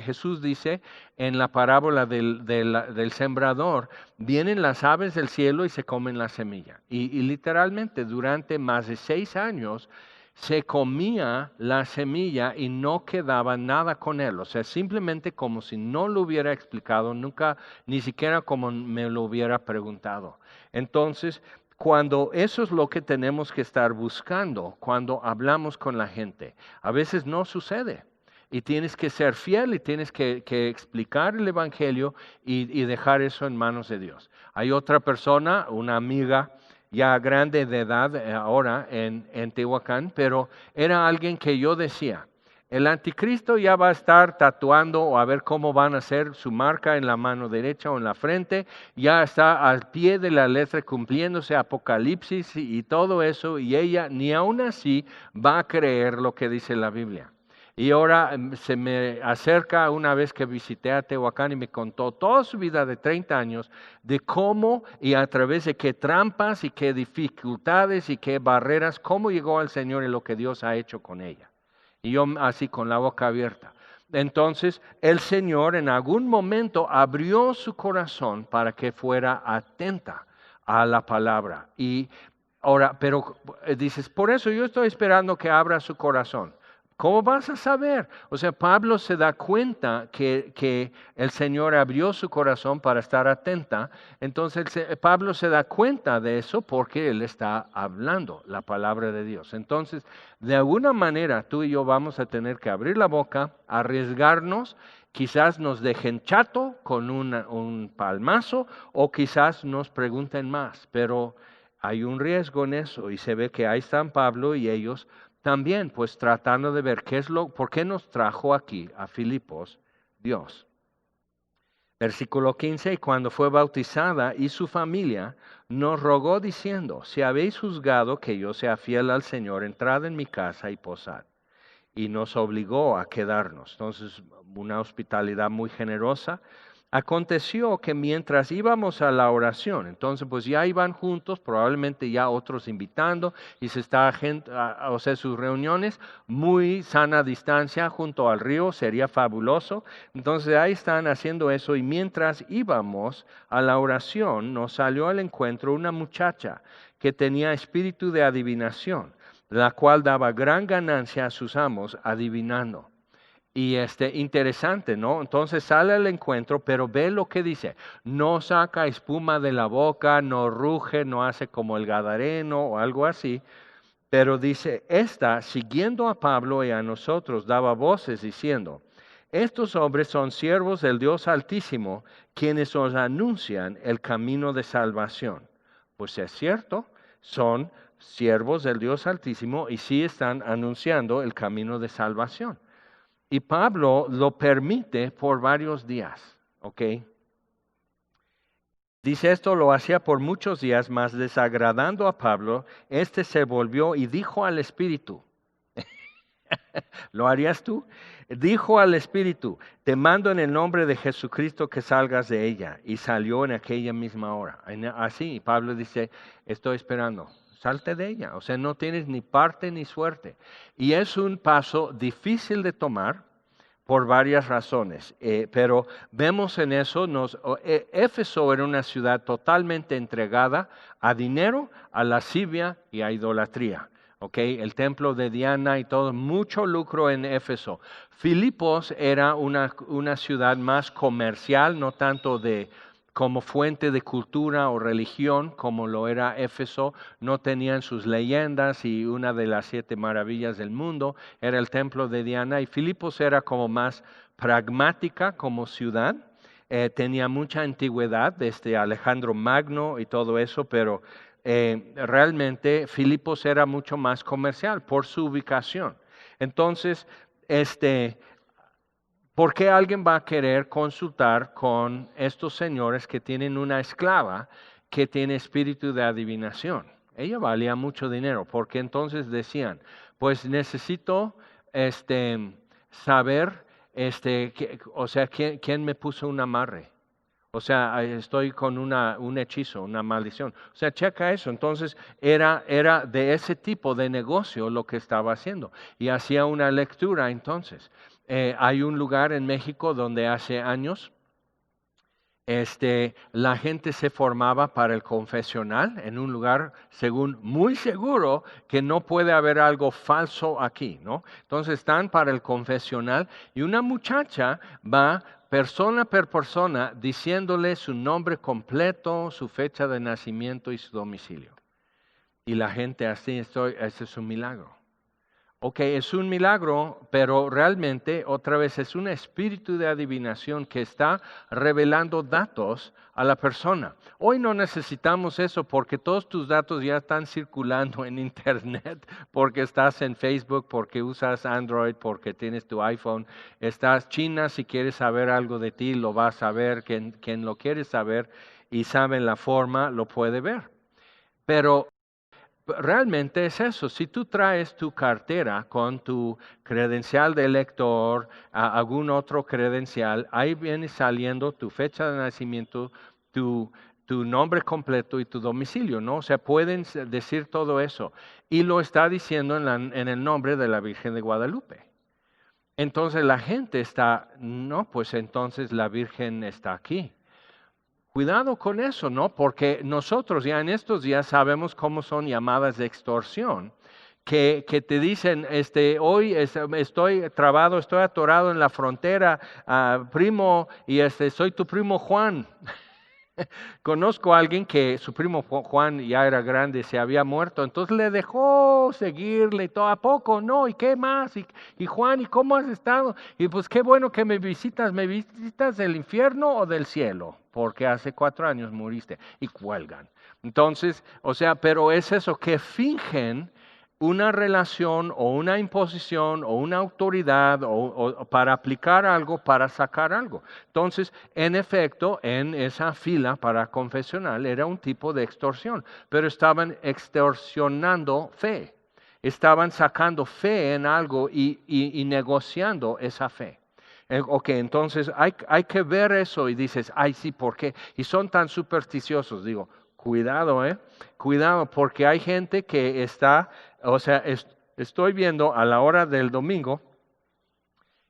Jesús dice en la parábola del sembrador, vienen las aves del cielo y se comen la semilla. Y literalmente durante más de 6 años se comía la semilla y no quedaba nada con él. O sea, simplemente como si no lo hubiera explicado, nunca, ni siquiera como me lo hubiera preguntado. Entonces, cuando eso es lo que tenemos que estar buscando cuando hablamos con la gente, a veces no sucede. Y tienes que ser fiel y tienes que explicar el Evangelio y dejar eso en manos de Dios. Hay otra persona, una amiga ya grande de edad ahora en Tehuacán, pero era alguien que yo decía, el anticristo ya va a estar tatuando o a ver cómo van a hacer su marca en la mano derecha o en la frente, ya está al pie de la letra cumpliéndose Apocalipsis y todo eso, y ella ni aún así va a creer lo que dice la Biblia. Y ahora se me acerca una vez que visité a Tehuacán y me contó toda su vida de 30 años de cómo y a través de qué trampas y qué dificultades y qué barreras, cómo llegó al Señor y lo que Dios ha hecho con ella. Y yo así con la boca abierta. Entonces el Señor en algún momento abrió su corazón para que fuera atenta a la palabra. Y ahora, pero dices, por eso yo estoy esperando que abra su corazón. ¿Cómo vas a saber? O sea, Pablo se da cuenta que el Señor abrió su corazón para estar atenta. Entonces Pablo se da cuenta de eso porque él está hablando la palabra de Dios. Entonces, de alguna manera tú y yo vamos a tener que abrir la boca, arriesgarnos. Quizás nos dejen chato con un palmazo o quizás nos pregunten más. Pero hay un riesgo en eso y se ve que ahí están Pablo y ellos también, pues tratando de ver por qué nos trajo aquí a Filipos Dios. Versículo 15, y cuando fue bautizada y su familia, nos rogó diciendo, si habéis juzgado que yo sea fiel al Señor, entrad en mi casa y posad. Y nos obligó a quedarnos. Entonces, una hospitalidad muy generosa. Aconteció que mientras íbamos a la oración, entonces pues ya iban juntos, probablemente ya otros invitando, y se está o sea, sus reuniones muy sana distancia junto al río, sería fabuloso. Entonces ahí están haciendo eso, y mientras íbamos a la oración, nos salió al encuentro una muchacha que tenía espíritu de adivinación, la cual daba gran ganancia a sus amos adivinando. Y interesante, ¿no? Entonces sale al encuentro, pero ve lo que dice. No saca espuma de la boca, no ruge, no hace como el gadareno o algo así. Pero dice, siguiendo a Pablo y a nosotros, daba voces diciendo, estos hombres son siervos del Dios Altísimo, quienes os anuncian el camino de salvación. Pues es cierto, son siervos del Dios Altísimo y sí están anunciando el camino de salvación. Y Pablo lo permite por varios días, ¿ok? Dice esto lo hacía por muchos días, mas desagradando a Pablo, se volvió y dijo al Espíritu, ¿lo harías tú? Dijo al Espíritu, te mando en el nombre de Jesucristo que salgas de ella. Y salió en aquella misma hora. Así, Pablo dice, estoy esperando. Salte de ella, o sea, no tienes ni parte ni suerte. Y es un paso difícil de tomar por varias razones, pero vemos en eso, Éfeso era una ciudad totalmente entregada a dinero, a lascivia y a idolatría. Okay, el templo de Diana y todo, mucho lucro en Éfeso. Filipos era una ciudad más comercial, no tanto como fuente de cultura o religión, como lo era Éfeso. No tenían sus leyendas y una de las 7 maravillas del mundo era el templo de Diana. Y Filipos era como más pragmática como ciudad. Tenía mucha antigüedad desde Alejandro Magno y todo eso, pero realmente Filipos era mucho más comercial por su ubicación. Entonces, ¿por qué alguien va a querer consultar con estos señores que tienen una esclava que tiene espíritu de adivinación? Ella valía mucho dinero, porque entonces decían, pues necesito saber, quién me puso un amarre. O sea, estoy con un hechizo, una maldición. O sea, checa eso. Entonces, era de ese tipo de negocio lo que estaba haciendo. Y hacía una lectura entonces. Hay un lugar en México donde hace años la gente se formaba para el confesional en un lugar, según muy seguro, que no puede haber algo falso aquí, ¿no? Entonces están para el confesional y una muchacha va persona por persona diciéndole su nombre completo, su fecha de nacimiento y su domicilio. Y la gente así, ese es un milagro. Ok, es un milagro, pero realmente otra vez es un espíritu de adivinación que está revelando datos a la persona. Hoy no necesitamos eso porque todos tus datos ya están circulando en Internet, porque estás en Facebook, porque usas Android, porque tienes tu iPhone. Estás China, si quieres saber algo de ti, lo vas a ver. Quien lo quiere saber y sabe la forma, lo puede ver. Pero realmente es eso. Si tú traes tu cartera con tu credencial de lector, algún otro credencial, ahí viene saliendo tu fecha de nacimiento, tu nombre completo y tu domicilio, ¿no? O sea, pueden decir todo eso. Y lo está diciendo en el nombre de la Virgen de Guadalupe. Entonces la gente no, pues entonces la Virgen está aquí. Cuidado con eso, ¿no? Porque nosotros ya en estos días sabemos cómo son llamadas de extorsión, que te dicen, hoy estoy trabado, estoy atorado en la frontera, primo, y soy tu primo Juan. Conozco a alguien que su primo Juan ya era grande, se había muerto, entonces le dejó seguirle y todo. ¿A poco? No, ¿y qué más? Y Juan, ¿y cómo has estado? Y pues qué bueno que me visitas del infierno o del cielo, porque hace 4 años muriste, y cuelgan. Entonces, o sea, pero es eso, que fingen una relación o una imposición o una autoridad o para aplicar algo, para sacar algo. Entonces, en efecto, en esa fila para confesional era un tipo de extorsión, pero estaban extorsionando fe, estaban sacando fe en algo y negociando esa fe. Ok, entonces hay que ver eso y dices, ay sí, ¿por qué? Y son tan supersticiosos, digo, cuidado, cuidado, porque hay gente que está, o sea, estoy viendo a la hora del domingo,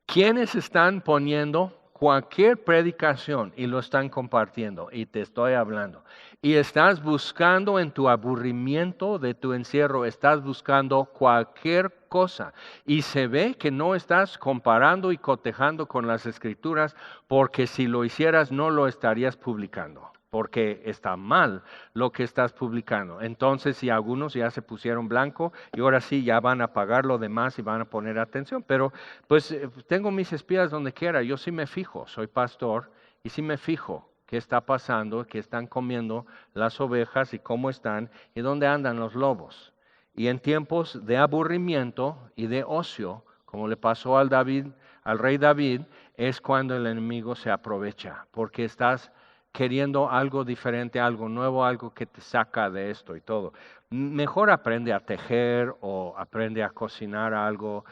quienes están poniendo cualquier predicación y lo están compartiendo y te estoy hablando, y estás buscando en tu aburrimiento de tu encierro, estás buscando cualquier cosa y se ve que no estás comparando y cotejando con las Escrituras, porque si lo hicieras no lo estarías publicando, porque está mal lo que estás publicando. Entonces, si algunos ya se pusieron blanco y ahora sí ya van a pagar lo demás y van a poner atención, pero pues tengo mis espías donde quiera, yo sí me fijo, soy pastor y sí me fijo qué está pasando, qué están comiendo las ovejas y cómo están y dónde andan los lobos. Y en tiempos de aburrimiento y de ocio, como le pasó al rey David, es cuando el enemigo se aprovecha, porque estás queriendo algo diferente, algo nuevo, algo que te saca de esto y todo. Mejor aprende a tejer o aprende a cocinar algo,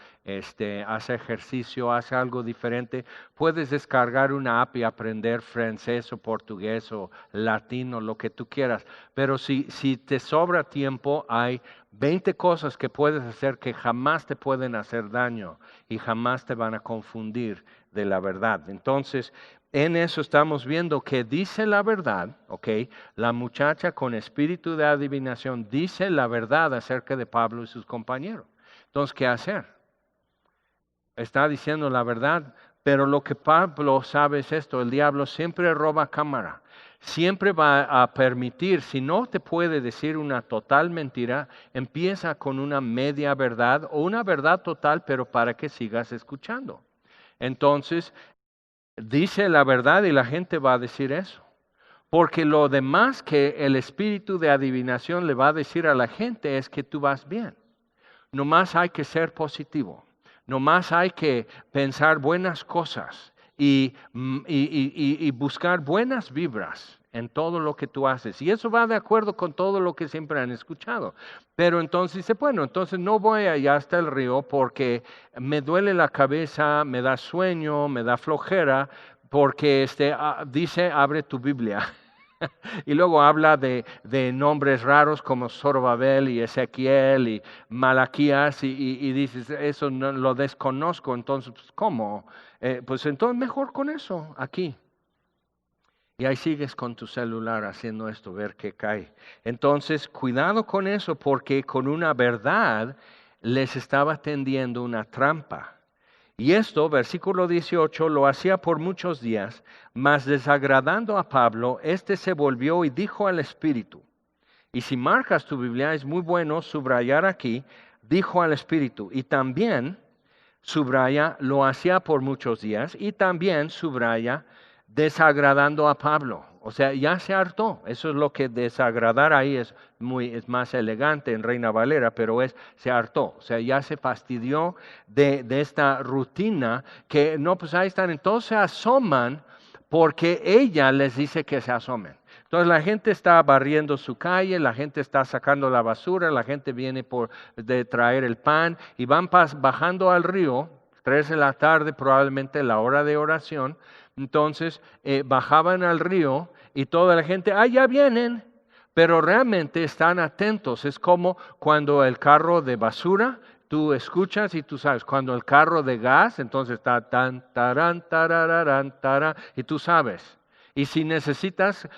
hace ejercicio, hace algo diferente. Puedes descargar una app y aprender francés o portugués o latino, lo que tú quieras. Pero si te sobra tiempo, hay 20 cosas que puedes hacer que jamás te pueden hacer daño y jamás te van a confundir de la verdad. Entonces, en eso estamos viendo que dice la verdad, ¿ok? La muchacha con espíritu de adivinación dice la verdad acerca de Pablo y sus compañeros. Entonces, ¿qué hacer? Está diciendo la verdad, pero lo que Pablo sabe es esto: el diablo siempre roba cámara. Siempre va a permitir, si no te puede decir una total mentira, empieza con una media verdad o una verdad total, pero para que sigas escuchando. Entonces, dice la verdad y la gente va a decir eso. Porque lo demás que el espíritu de adivinación le va a decir a la gente es que tú vas bien. Nomás hay que ser positivo. Nomás hay que pensar buenas cosas y buscar buenas vibras en todo lo que tú haces. Y eso va de acuerdo con todo lo que siempre han escuchado. Pero entonces dice, bueno, entonces no voy allá hasta el río porque me duele la cabeza, me da sueño, me da flojera, porque dice, abre tu Biblia. Y luego habla de nombres raros como Zorobabel y Ezequiel y Malaquías y dices, eso no lo desconozco, entonces, pues, ¿cómo? Pues entonces mejor con eso, aquí. Y ahí sigues con tu celular haciendo esto, ver qué cae. Entonces, cuidado con eso, porque con una verdad les estaba tendiendo una trampa. Y esto, versículo 18, lo hacía por muchos días, mas desagradando a Pablo, se volvió y dijo al Espíritu. Y si marcas tu Biblia, es muy bueno subrayar aquí, dijo al Espíritu. Y también subraya, lo hacía por muchos días, y también subraya, desagradando a Pablo. O sea, ya se hartó. Eso es lo que desagradar ahí es más elegante en Reina Valera, pero se hartó. O sea, ya se fastidió de esta rutina que no, pues ahí están. Entonces se asoman porque ella les dice que se asomen. Entonces la gente está barriendo su calle, la gente está sacando la basura, la gente viene de traer el pan y van bajando al río, 3 de la tarde, probablemente la hora de oración. Entonces bajaban al río y toda la gente, ya vienen, pero realmente están atentos. Es como cuando el carro de basura, tú escuchas y tú sabes, cuando el carro de gas, entonces está tan, tarán, tarararán, tarán, y tú sabes. Y si necesitas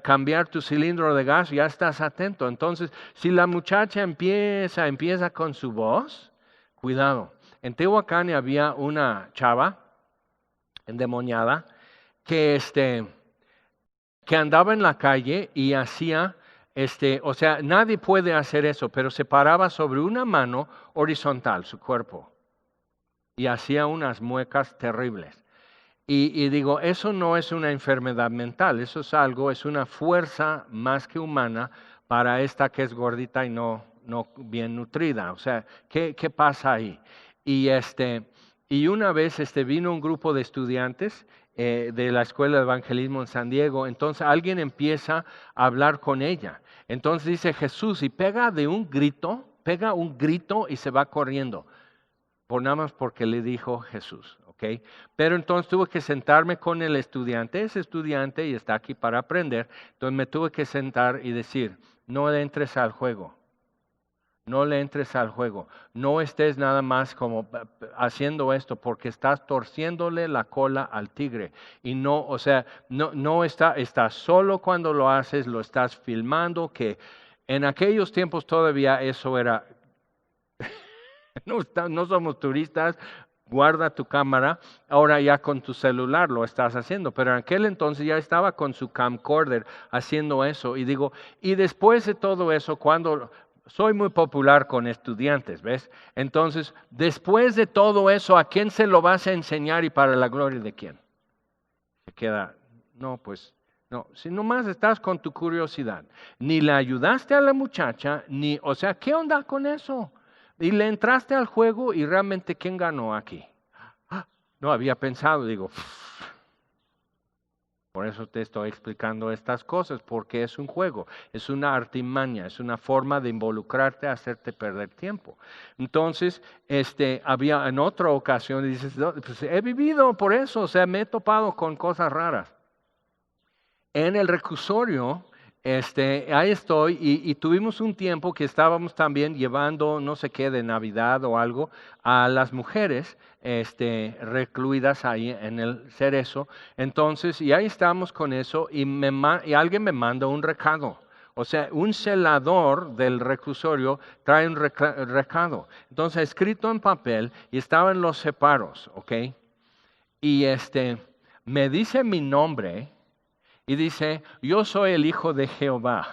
cambiar tu cilindro de gas, ya estás atento. Entonces, si la muchacha empieza con su voz, cuidado. En Tehuacán había una chava endemoniada que andaba en la calle y hacía, o sea, nadie puede hacer eso, pero se paraba sobre una mano horizontal, su cuerpo, y hacía unas muecas terribles. Y digo, eso no es una enfermedad mental, eso es una fuerza más que humana para esta que es gordita y no bien nutrida. O sea, ¿qué pasa ahí? Y una vez vino un grupo de estudiantes de la Escuela de Evangelismo en San Diego, entonces alguien empieza a hablar con ella. Entonces dice Jesús y pega un grito y se va corriendo. Por nada más porque le dijo Jesús, ¿ok? Pero entonces tuve que sentarme con el estudiante, ese estudiante y está aquí para aprender, entonces me tuve que sentar y decir, no entres al juego, No le entres al juego. No estés nada más como haciendo esto porque estás torciéndole la cola al tigre. Y no, o sea, no está solo cuando lo haces, lo estás filmando, que en aquellos tiempos todavía eso era, no somos turistas, guarda tu cámara, ahora ya con tu celular lo estás haciendo, pero en aquel entonces ya estaba con su camcorder haciendo eso. Y digo, y después de todo eso, cuando soy muy popular con estudiantes, ¿ves? Entonces, después de todo eso, ¿a quién se lo vas a enseñar y para la gloria de quién? Se queda, no, pues, no, si nomás estás con tu curiosidad, ni le ayudaste a la muchacha, ni, o sea, ¿qué onda con eso? Y le entraste al juego y realmente ¿quién ganó aquí? No había pensado, digo, por eso te estoy explicando estas cosas, porque es un juego, es una artimaña, es una forma de involucrarte, hacerte perder tiempo. Entonces, había en otra ocasión, dices, no, pues he vivido por eso, o sea, me he topado con cosas raras. En el reclusorio, ahí estoy y tuvimos un tiempo que estábamos también llevando no sé qué de Navidad o algo a las mujeres recluidas ahí en el Cerezo. Entonces, y ahí estamos con eso y alguien me manda un recado. O sea, un celador del reclusorio trae un recado. Entonces, escrito en papel y estaba en los separos, ¿ok? Y me dice mi nombre. Y dice, yo soy el hijo de Jehová.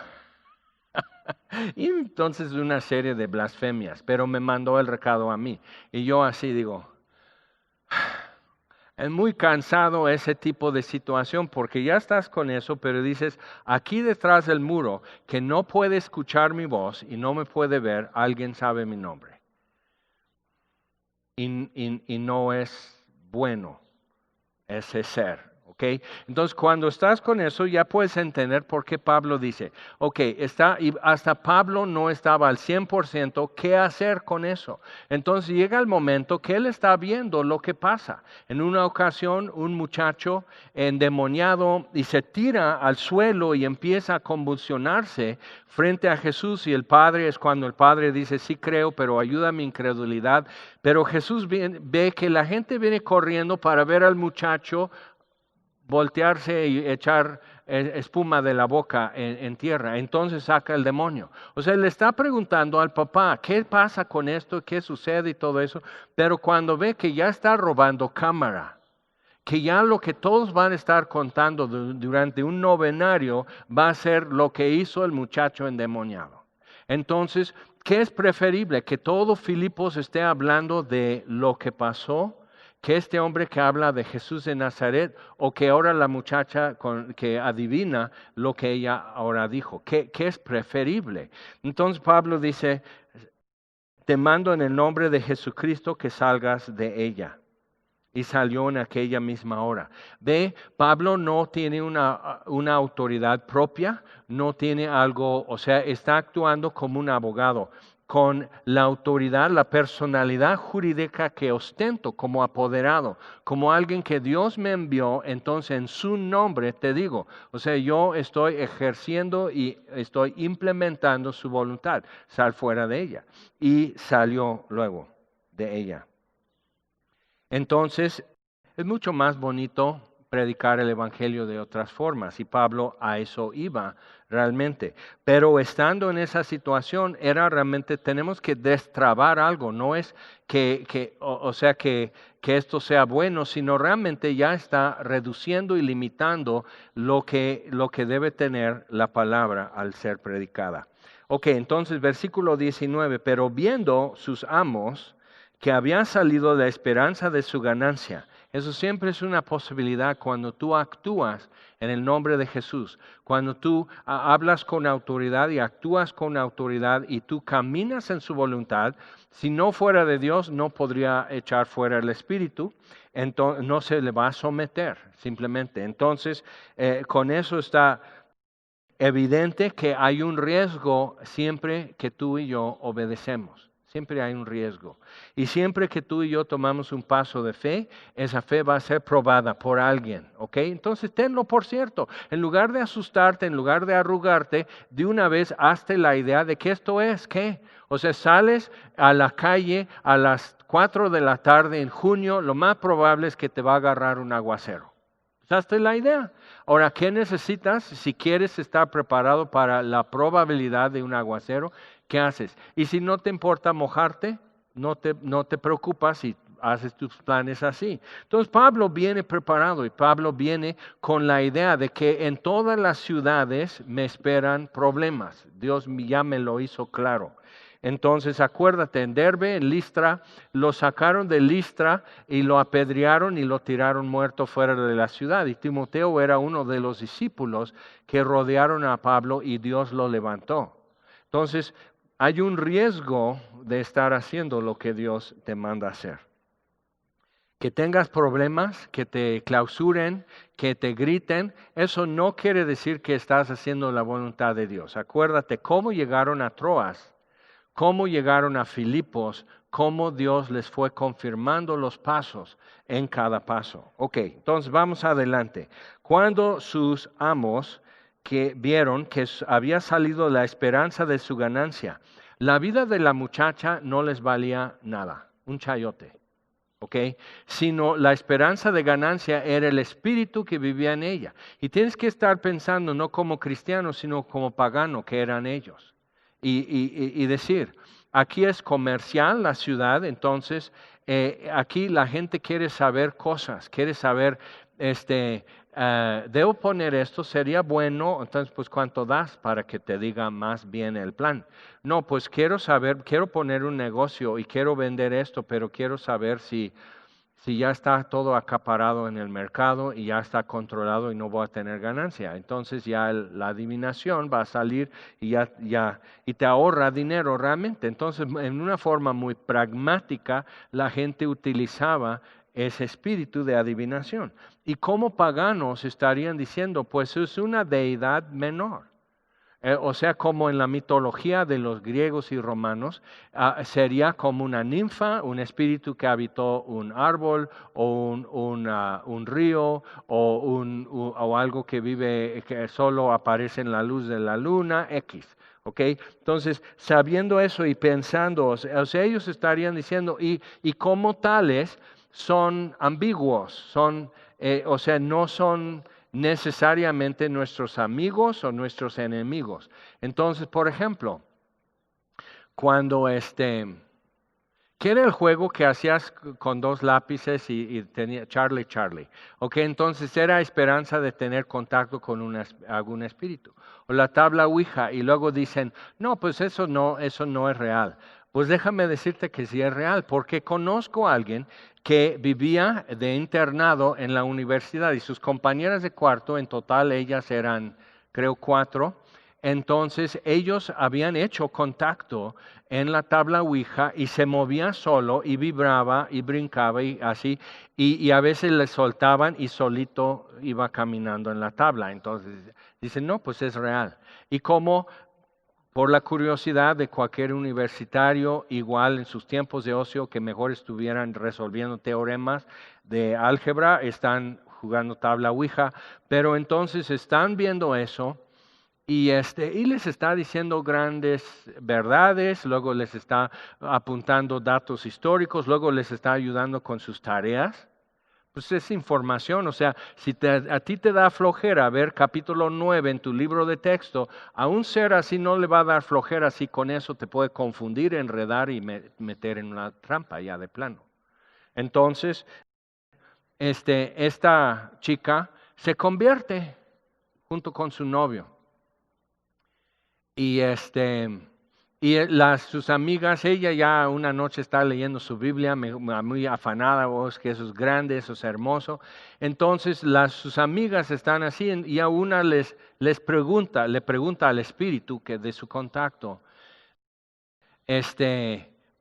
Y entonces una serie de blasfemias, pero me mandó el recado a mí. Y yo así digo, es muy cansado ese tipo de situación porque ya estás con eso, pero dices, aquí detrás del muro, que no puede escuchar mi voz y no me puede ver, alguien sabe mi nombre. Y no es bueno ese ser. Okay. Entonces, cuando estás con eso, ya puedes entender por qué Pablo dice, ok, y hasta Pablo no estaba al 100%, ¿qué hacer con eso? Entonces llega el momento que él está viendo lo que pasa. En una ocasión, un muchacho endemoniado y se tira al suelo y empieza a convulsionarse frente a Jesús y el Padre es cuando el Padre dice, sí creo, pero ayuda a mi incredulidad. Pero Jesús ve que la gente viene corriendo para ver al muchacho voltearse y echar espuma de la boca en tierra. Entonces saca el demonio. O sea, le está preguntando al papá, ¿qué pasa con esto? ¿Qué sucede? Y todo eso. Pero cuando ve que ya está robando cámara, que ya lo que todos van a estar contando durante un novenario va a ser lo que hizo el muchacho endemoniado. Entonces, ¿qué es preferible? Que todo Filipos esté hablando de lo que pasó, que este hombre que habla de Jesús de Nazaret, o que ahora la muchacha que adivina lo que ella ahora dijo. ¿Qué es preferible? Entonces Pablo dice, te mando en el nombre de Jesucristo que salgas de ella. Y salió en aquella misma hora. Ve, Pablo no tiene una autoridad propia, no tiene algo, o sea, está actuando como un abogado, con la autoridad, la personalidad jurídica que ostento como apoderado, como alguien que Dios me envió, entonces en su nombre te digo, o sea, yo estoy ejerciendo y estoy implementando su voluntad, sal fuera de ella. Y salió luego de ella. Entonces, es mucho más bonito predicar el Evangelio de otras formas y Pablo a eso iba realmente. Pero estando en esa situación era realmente, tenemos que destrabar algo, no es que esto sea bueno, sino realmente ya está reduciendo y limitando lo que debe tener la palabra al ser predicada. Ok, entonces versículo 19, pero viendo sus amos que había salido la esperanza de su ganancia. Eso siempre es una posibilidad cuando tú actúas en el nombre de Jesús, cuando tú hablas con autoridad y actúas con autoridad y tú caminas en su voluntad. Si no fuera de Dios, no podría echar fuera el espíritu, entonces no se le va a someter simplemente. Entonces, con eso está evidente que hay un riesgo siempre que tú y yo obedecemos. siempre hay un riesgo. Y siempre que tú y yo tomamos un paso de fe, esa fe va a ser probada por alguien, ¿ok? Entonces tenlo por cierto. En lugar de asustarte, en lugar de arrugarte, de una vez hazte la idea de que esto es, ¿qué? O sea, sales a la calle a las 4 de la tarde en junio, lo más probable es que te va a agarrar un aguacero. ¿Hazte la idea? Ahora, ¿qué necesitas? Si quieres estar preparado para la probabilidad de un aguacero, ¿qué haces? Y si no te importa mojarte, no te preocupas y haces tus planes así. Entonces Pablo viene preparado y Pablo viene con la idea de que en todas las ciudades me esperan problemas. Dios ya me lo hizo claro. Entonces acuérdate, en Derbe, en Listra, lo sacaron de Listra y lo apedrearon y lo tiraron muerto fuera de la ciudad. Y Timoteo era uno de los discípulos que rodearon a Pablo y Dios lo levantó. Entonces hay un riesgo de estar haciendo lo que Dios te manda hacer. Que tengas problemas, que te clausuren, que te griten, eso no quiere decir que estás haciendo la voluntad de Dios. Acuérdate cómo llegaron a Troas. Cómo llegaron a Filipos, cómo Dios les fue confirmando los pasos en cada paso. Ok, entonces vamos adelante. Cuando sus amos que vieron que había salido la esperanza de su ganancia, la vida de la muchacha no les valía nada, un chayote. ¿Ok? Sino la esperanza de ganancia era el espíritu que vivía en ella. Y tienes que estar pensando no como cristiano, sino como pagano que eran ellos. Y decir, aquí es comercial la ciudad, entonces aquí la gente quiere saber cosas, quiere saber, debo poner esto, sería bueno, entonces pues ¿cuánto das para que te diga más bien el plan? No, pues quiero saber, quiero poner un negocio y quiero vender esto, pero quiero saber si ya está todo acaparado en el mercado y ya está controlado y no voy a tener ganancia. Entonces ya la adivinación va a salir y te ahorra dinero realmente. Entonces, en una forma muy pragmática, la gente utilizaba ese espíritu de adivinación. Y como paganos estarían diciendo, pues es una deidad menor. O sea, como en la mitología de los griegos y romanos, sería como una ninfa, un espíritu que habitó un árbol o un río o algo que vive, que solo aparece en la luz de la luna, X. ¿Okay? Entonces, sabiendo eso y pensando, o sea, ellos estarían diciendo, y como tales son ambiguos, o sea, no son necesariamente nuestros amigos o nuestros enemigos. Entonces, por ejemplo, cuando ¿qué era el juego que hacías con dos lápices y tenía Charlie? Ok, entonces era esperanza de tener contacto con algún espíritu. O la tabla Ouija y luego dicen, no, pues eso no es real. Pues déjame decirte que sí es real, porque conozco a alguien que vivía de internado en la universidad y sus compañeras de cuarto, en total ellas eran, creo, 4. Entonces ellos habían hecho contacto en la tabla Ouija y se movía solo y vibraba y brincaba y así, y a veces le soltaban y solito iba caminando en la tabla. Entonces dicen, no, pues es real. Y como por la curiosidad de cualquier universitario, igual en sus tiempos de ocio, que mejor estuvieran resolviendo teoremas de álgebra, están jugando tabla Ouija, pero entonces están viendo eso y les está diciendo grandes verdades, luego les está apuntando datos históricos, luego les está ayudando con sus tareas. Pues es información, o sea, si a ti te da flojera ver capítulo 9 en tu libro de texto, a un ser así no le va a dar flojera, así con eso te puede confundir, enredar y meter en una trampa ya de plano. Entonces, esta chica se convierte junto con su novio. Y sus amigas, ella ya una noche está leyendo su Biblia, muy afanada, es que eso es grande, eso es hermoso. Entonces sus amigas están así y a una le pregunta al espíritu que de su contacto,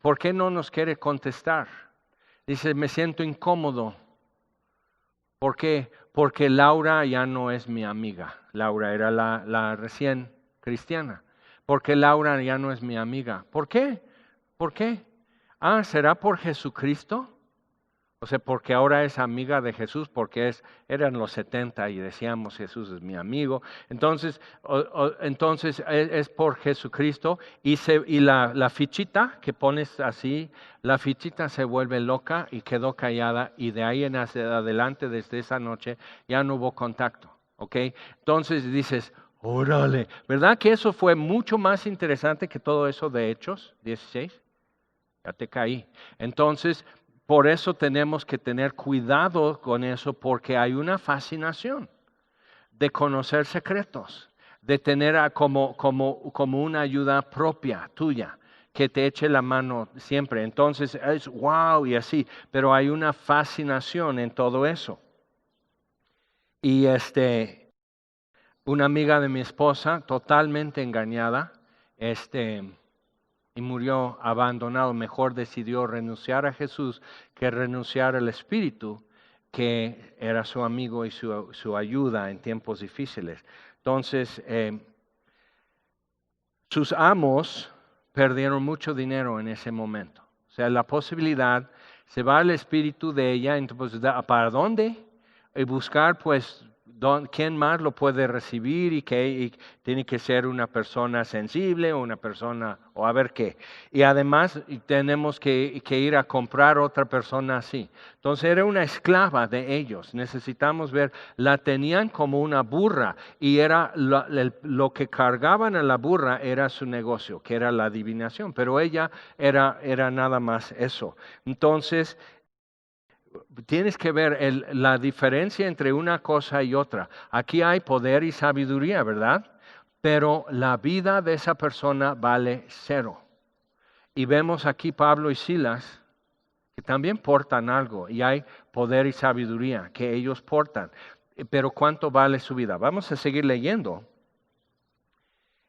¿por qué no nos quiere contestar? Dice, me siento incómodo. ¿Por qué? Porque Laura ya no es mi amiga. Laura era la recién cristiana. Porque Laura ya no es mi amiga. ¿Por qué? ¿Por qué? Ah, ¿será por Jesucristo? O sea, porque ahora es amiga de Jesús, porque eran los 70 y decíamos Jesús es mi amigo. Entonces, entonces es por Jesucristo y la fichita que pones así, la fichita se vuelve loca y quedó callada y de ahí en hacia adelante, desde esa noche, ya no hubo contacto. ¿Ok? Entonces dices, órale, ¿verdad que eso fue mucho más interesante que todo eso de Hechos 16? Ya te caí. Entonces, por eso tenemos que tener cuidado con eso, porque hay una fascinación de conocer secretos, de tener como una ayuda propia tuya, que te eche la mano siempre. Entonces es wow y así, pero hay una fascinación en todo eso. Y una amiga de mi esposa, totalmente engañada, y murió abandonado. Mejor decidió renunciar a Jesús que renunciar al Espíritu, que era su amigo y su ayuda en tiempos difíciles. Entonces, sus amos perdieron mucho dinero en ese momento. O sea, la posibilidad, se va el espíritu de ella, entonces, ¿para dónde? Y buscar, pues, quién más lo puede recibir y tiene que ser una persona sensible o una persona, o a ver qué. Y además tenemos que ir a comprar otra persona así. Entonces era una esclava de ellos. Necesitamos ver, la tenían como una burra y era lo que cargaban a la burra era su negocio, que era la adivinación, pero ella era nada más eso. Entonces, tienes que ver la diferencia entre una cosa y otra. Aquí hay poder y sabiduría, ¿verdad? Pero la vida de esa persona vale cero. Y vemos aquí Pablo y Silas, que también portan algo, y hay poder y sabiduría que ellos portan. Pero ¿cuánto vale su vida? Vamos a seguir leyendo.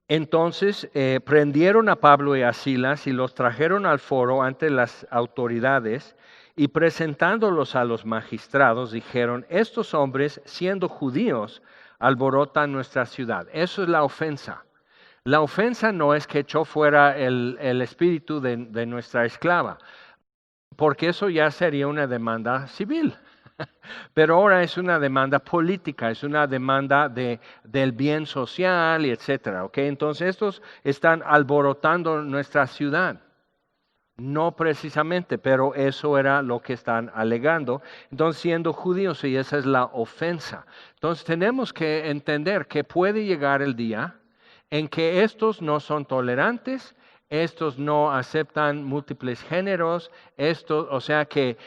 Entonces prendieron a Pablo y a Silas y los trajeron al foro ante las autoridades y presentándolos a los magistrados dijeron, estos hombres siendo judíos alborotan nuestra ciudad. Eso es la ofensa. La ofensa no es que echó fuera el espíritu de nuestra esclava, porque eso ya sería una demanda civil. Pero ahora es una demanda política, es una demanda del bien social y etcétera. ¿Okay? Entonces estos están alborotando nuestra ciudad. No precisamente, pero eso era lo que están alegando. Entonces siendo judíos, y esa es la ofensa. Entonces tenemos que entender que puede llegar el día en que estos no son tolerantes, estos no aceptan múltiples géneros, o sea que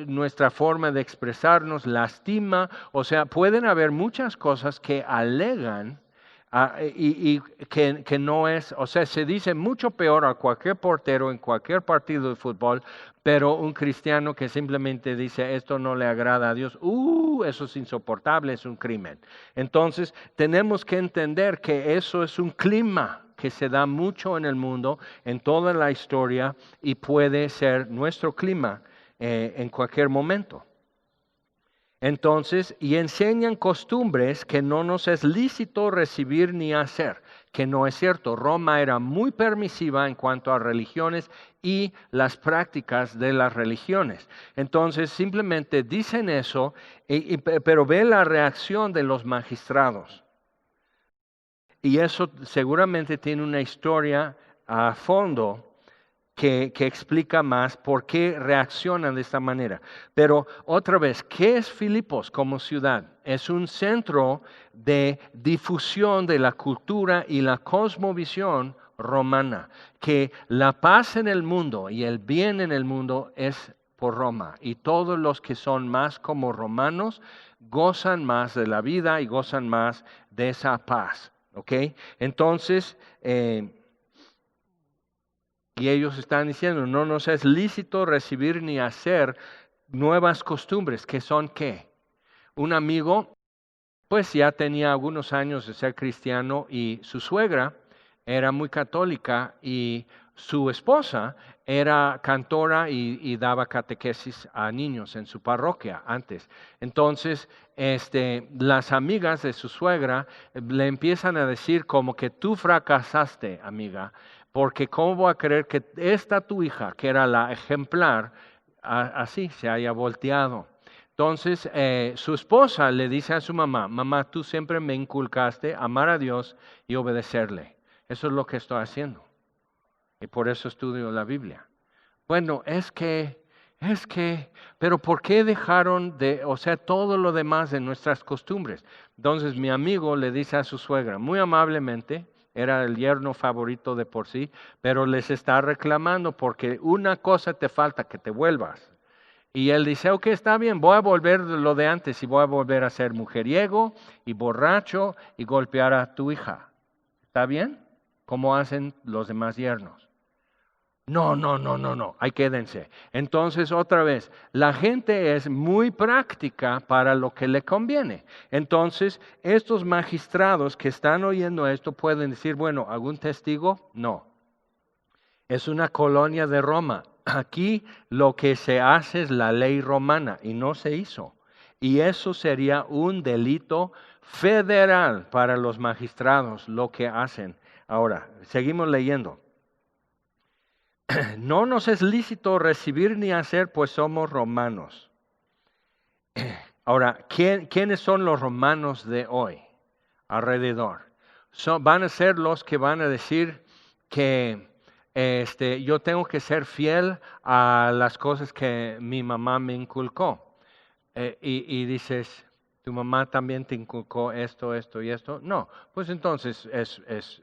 nuestra forma de expresarnos lastima, o sea, pueden haber muchas cosas que alegan y que no es, o sea, se dice mucho peor a cualquier portero en cualquier partido de fútbol, pero un cristiano que simplemente dice esto no le agrada a Dios, eso es insoportable, es un crimen. Entonces tenemos que entender que eso es un clima que se da mucho en el mundo, en toda la historia, y puede ser nuestro clima en cualquier momento. Entonces, y enseñan costumbres que no nos es lícito recibir ni hacer, que no es cierto. Roma era muy permisiva en cuanto a religiones y las prácticas de las religiones. Entonces, simplemente dicen eso, pero ve la reacción de los magistrados. Y eso seguramente tiene una historia a fondo que explica más por qué reaccionan de esta manera. Pero otra vez, ¿qué es Filipos como ciudad? Es un centro de difusión de la cultura y la cosmovisión romana, que la paz en el mundo y el bien en el mundo es por Roma. Y todos los que son más como romanos gozan más de la vida y gozan más de esa paz. ¿Ok? Entonces, y ellos están diciendo, no nos es lícito recibir ni hacer nuevas costumbres, que son ¿qué? Un amigo, pues ya tenía algunos años de ser cristiano y su suegra era muy católica y su esposa era cantora y daba catequesis a niños en su parroquia antes. Entonces, las amigas de su suegra le empiezan a decir como que tú fracasaste, amiga, porque ¿cómo voy a creer que esta tu hija, que era la ejemplar, así se haya volteado? Entonces, su esposa le dice a su mamá, mamá, tú siempre me inculcaste amar a Dios y obedecerle. Eso es lo que estoy haciendo. Y por eso estudio la Biblia. Bueno, pero ¿por qué dejaron todo lo demás de nuestras costumbres? Entonces mi amigo le dice a su suegra, muy amablemente, era el yerno favorito de por sí, pero les está reclamando porque una cosa te falta, que te vuelvas. Y él dice, ok, está bien, voy a volver lo de antes y voy a volver a ser mujeriego y borracho y golpear a tu hija. ¿Está bien? Como hacen los demás yernos. No, ahí quédense. Entonces, otra vez, la gente es muy práctica para lo que le conviene. Entonces, estos magistrados que están oyendo esto pueden decir, bueno, ¿algún testigo? No. Es una colonia de Roma. Aquí lo que se hace es la ley romana y no se hizo. Y eso sería un delito federal para los magistrados, lo que hacen. Ahora, seguimos leyendo. No nos es lícito recibir ni hacer, pues somos romanos. Ahora, ¿quiénes son los romanos de hoy alrededor? Van a ser los que van a decir que yo tengo que ser fiel a las cosas que mi mamá me inculcó. Y dices, ¿tu mamá también te inculcó esto y esto? No, pues entonces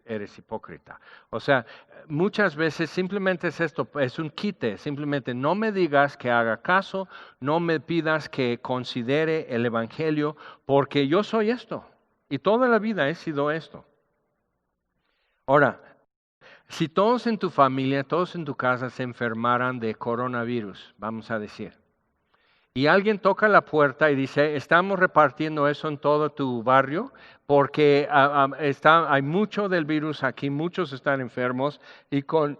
eres hipócrita. O sea, muchas veces simplemente es esto, es un quite, simplemente no me digas que haga caso, no me pidas que considere el Evangelio, porque yo soy esto, y toda la vida he sido esto. Ahora, si todos en tu familia, todos en tu casa se enfermaran de coronavirus, vamos a decir, y alguien toca la puerta y dice, estamos repartiendo eso en todo tu barrio porque hay mucho del virus aquí, muchos están enfermos y con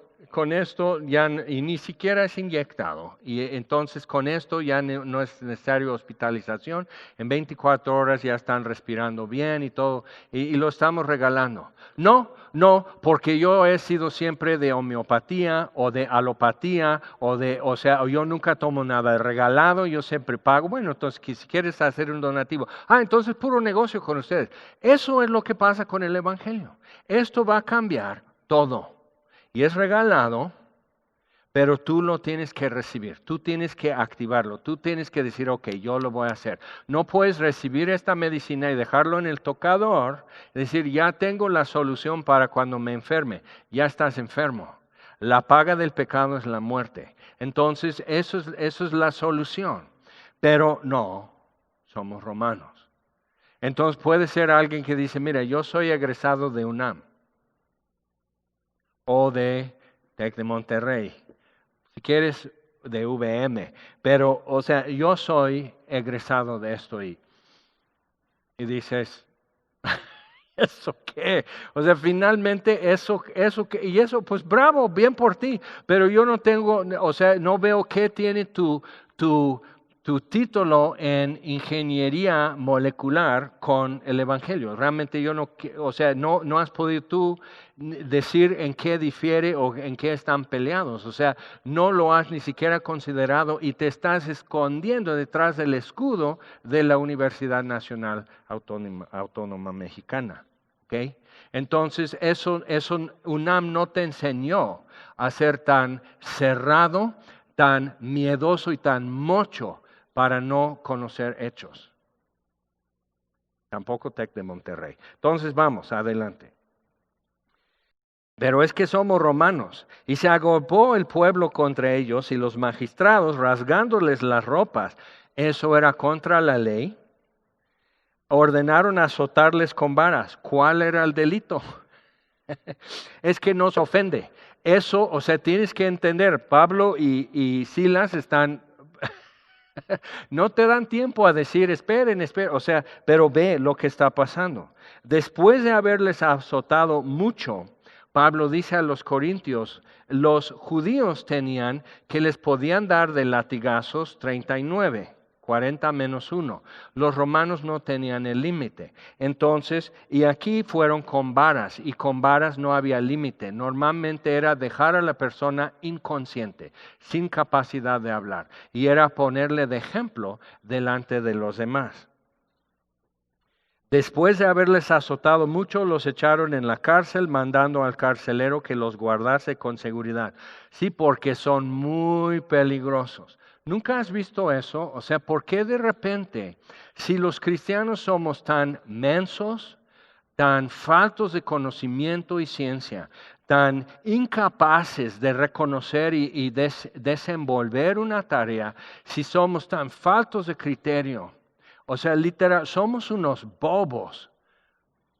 esto y ni siquiera es inyectado. Y entonces con esto ya no es necesario hospitalización, en 24 horas ya están respirando bien y todo, y lo estamos regalando. No, porque yo he sido siempre de homeopatía o de alopatía yo nunca tomo nada regalado, yo siempre pago. Bueno, entonces si quieres hacer un donativo, entonces puro negocio con ustedes. Eso es lo que pasa con el Evangelio. Esto va a cambiar todo y es regalado, pero tú lo tienes que recibir, tú tienes que activarlo, tú tienes que decir, ok, yo lo voy a hacer. No puedes recibir esta medicina y dejarlo en el tocador, decir, ya tengo la solución para cuando me enferme. Ya estás enfermo. La paga del pecado es la muerte. Entonces, eso es la solución. Pero no, somos romanos. Entonces puede ser alguien que dice, mira, yo soy egresado de UNAM o de TEC de Monterrey. Si quieres, de VM, pero, yo soy egresado de esto y dices, ¿eso qué? Finalmente y eso, pues bravo, bien por ti, pero yo no tengo, no veo qué tiene tu título en ingeniería molecular con el Evangelio. Realmente yo no has podido tú decir en qué difiere o en qué están peleados. No lo has ni siquiera considerado y te estás escondiendo detrás del escudo de la Universidad Nacional Autónoma Mexicana. ¿Okay? Entonces, eso UNAM no te enseñó a ser tan cerrado, tan miedoso y tan mocho para no conocer hechos. Tampoco TEC de Monterrey. Entonces vamos, adelante. Pero es que somos romanos, y se agolpó el pueblo contra ellos, y los magistrados, rasgándoles las ropas, eso era contra la ley, ordenaron azotarles con varas. ¿Cuál era el delito? Es que nos ofende. Eso, tienes que entender, Pablo y Silas están... No te dan tiempo a decir, esperen, pero ve lo que está pasando. Después de haberles azotado mucho, Pablo dice a los corintios, los judíos tenían que les podían dar de latigazos 39. 40 menos 1. Los romanos no tenían el límite. Entonces, y aquí fueron con varas, y con varas no había límite. Normalmente era dejar a la persona inconsciente, sin capacidad de hablar, y era ponerle de ejemplo delante de los demás. Después de haberles azotado mucho, los echaron en la cárcel, mandando al carcelero que los guardase con seguridad. Sí, porque son muy peligrosos. ¿Nunca has visto eso? O sea, ¿por qué de repente, si los cristianos somos tan mensos, tan faltos de conocimiento y ciencia, tan incapaces de reconocer y desenvolver una tarea, si somos tan faltos de criterio? O sea, literal, somos unos bobos.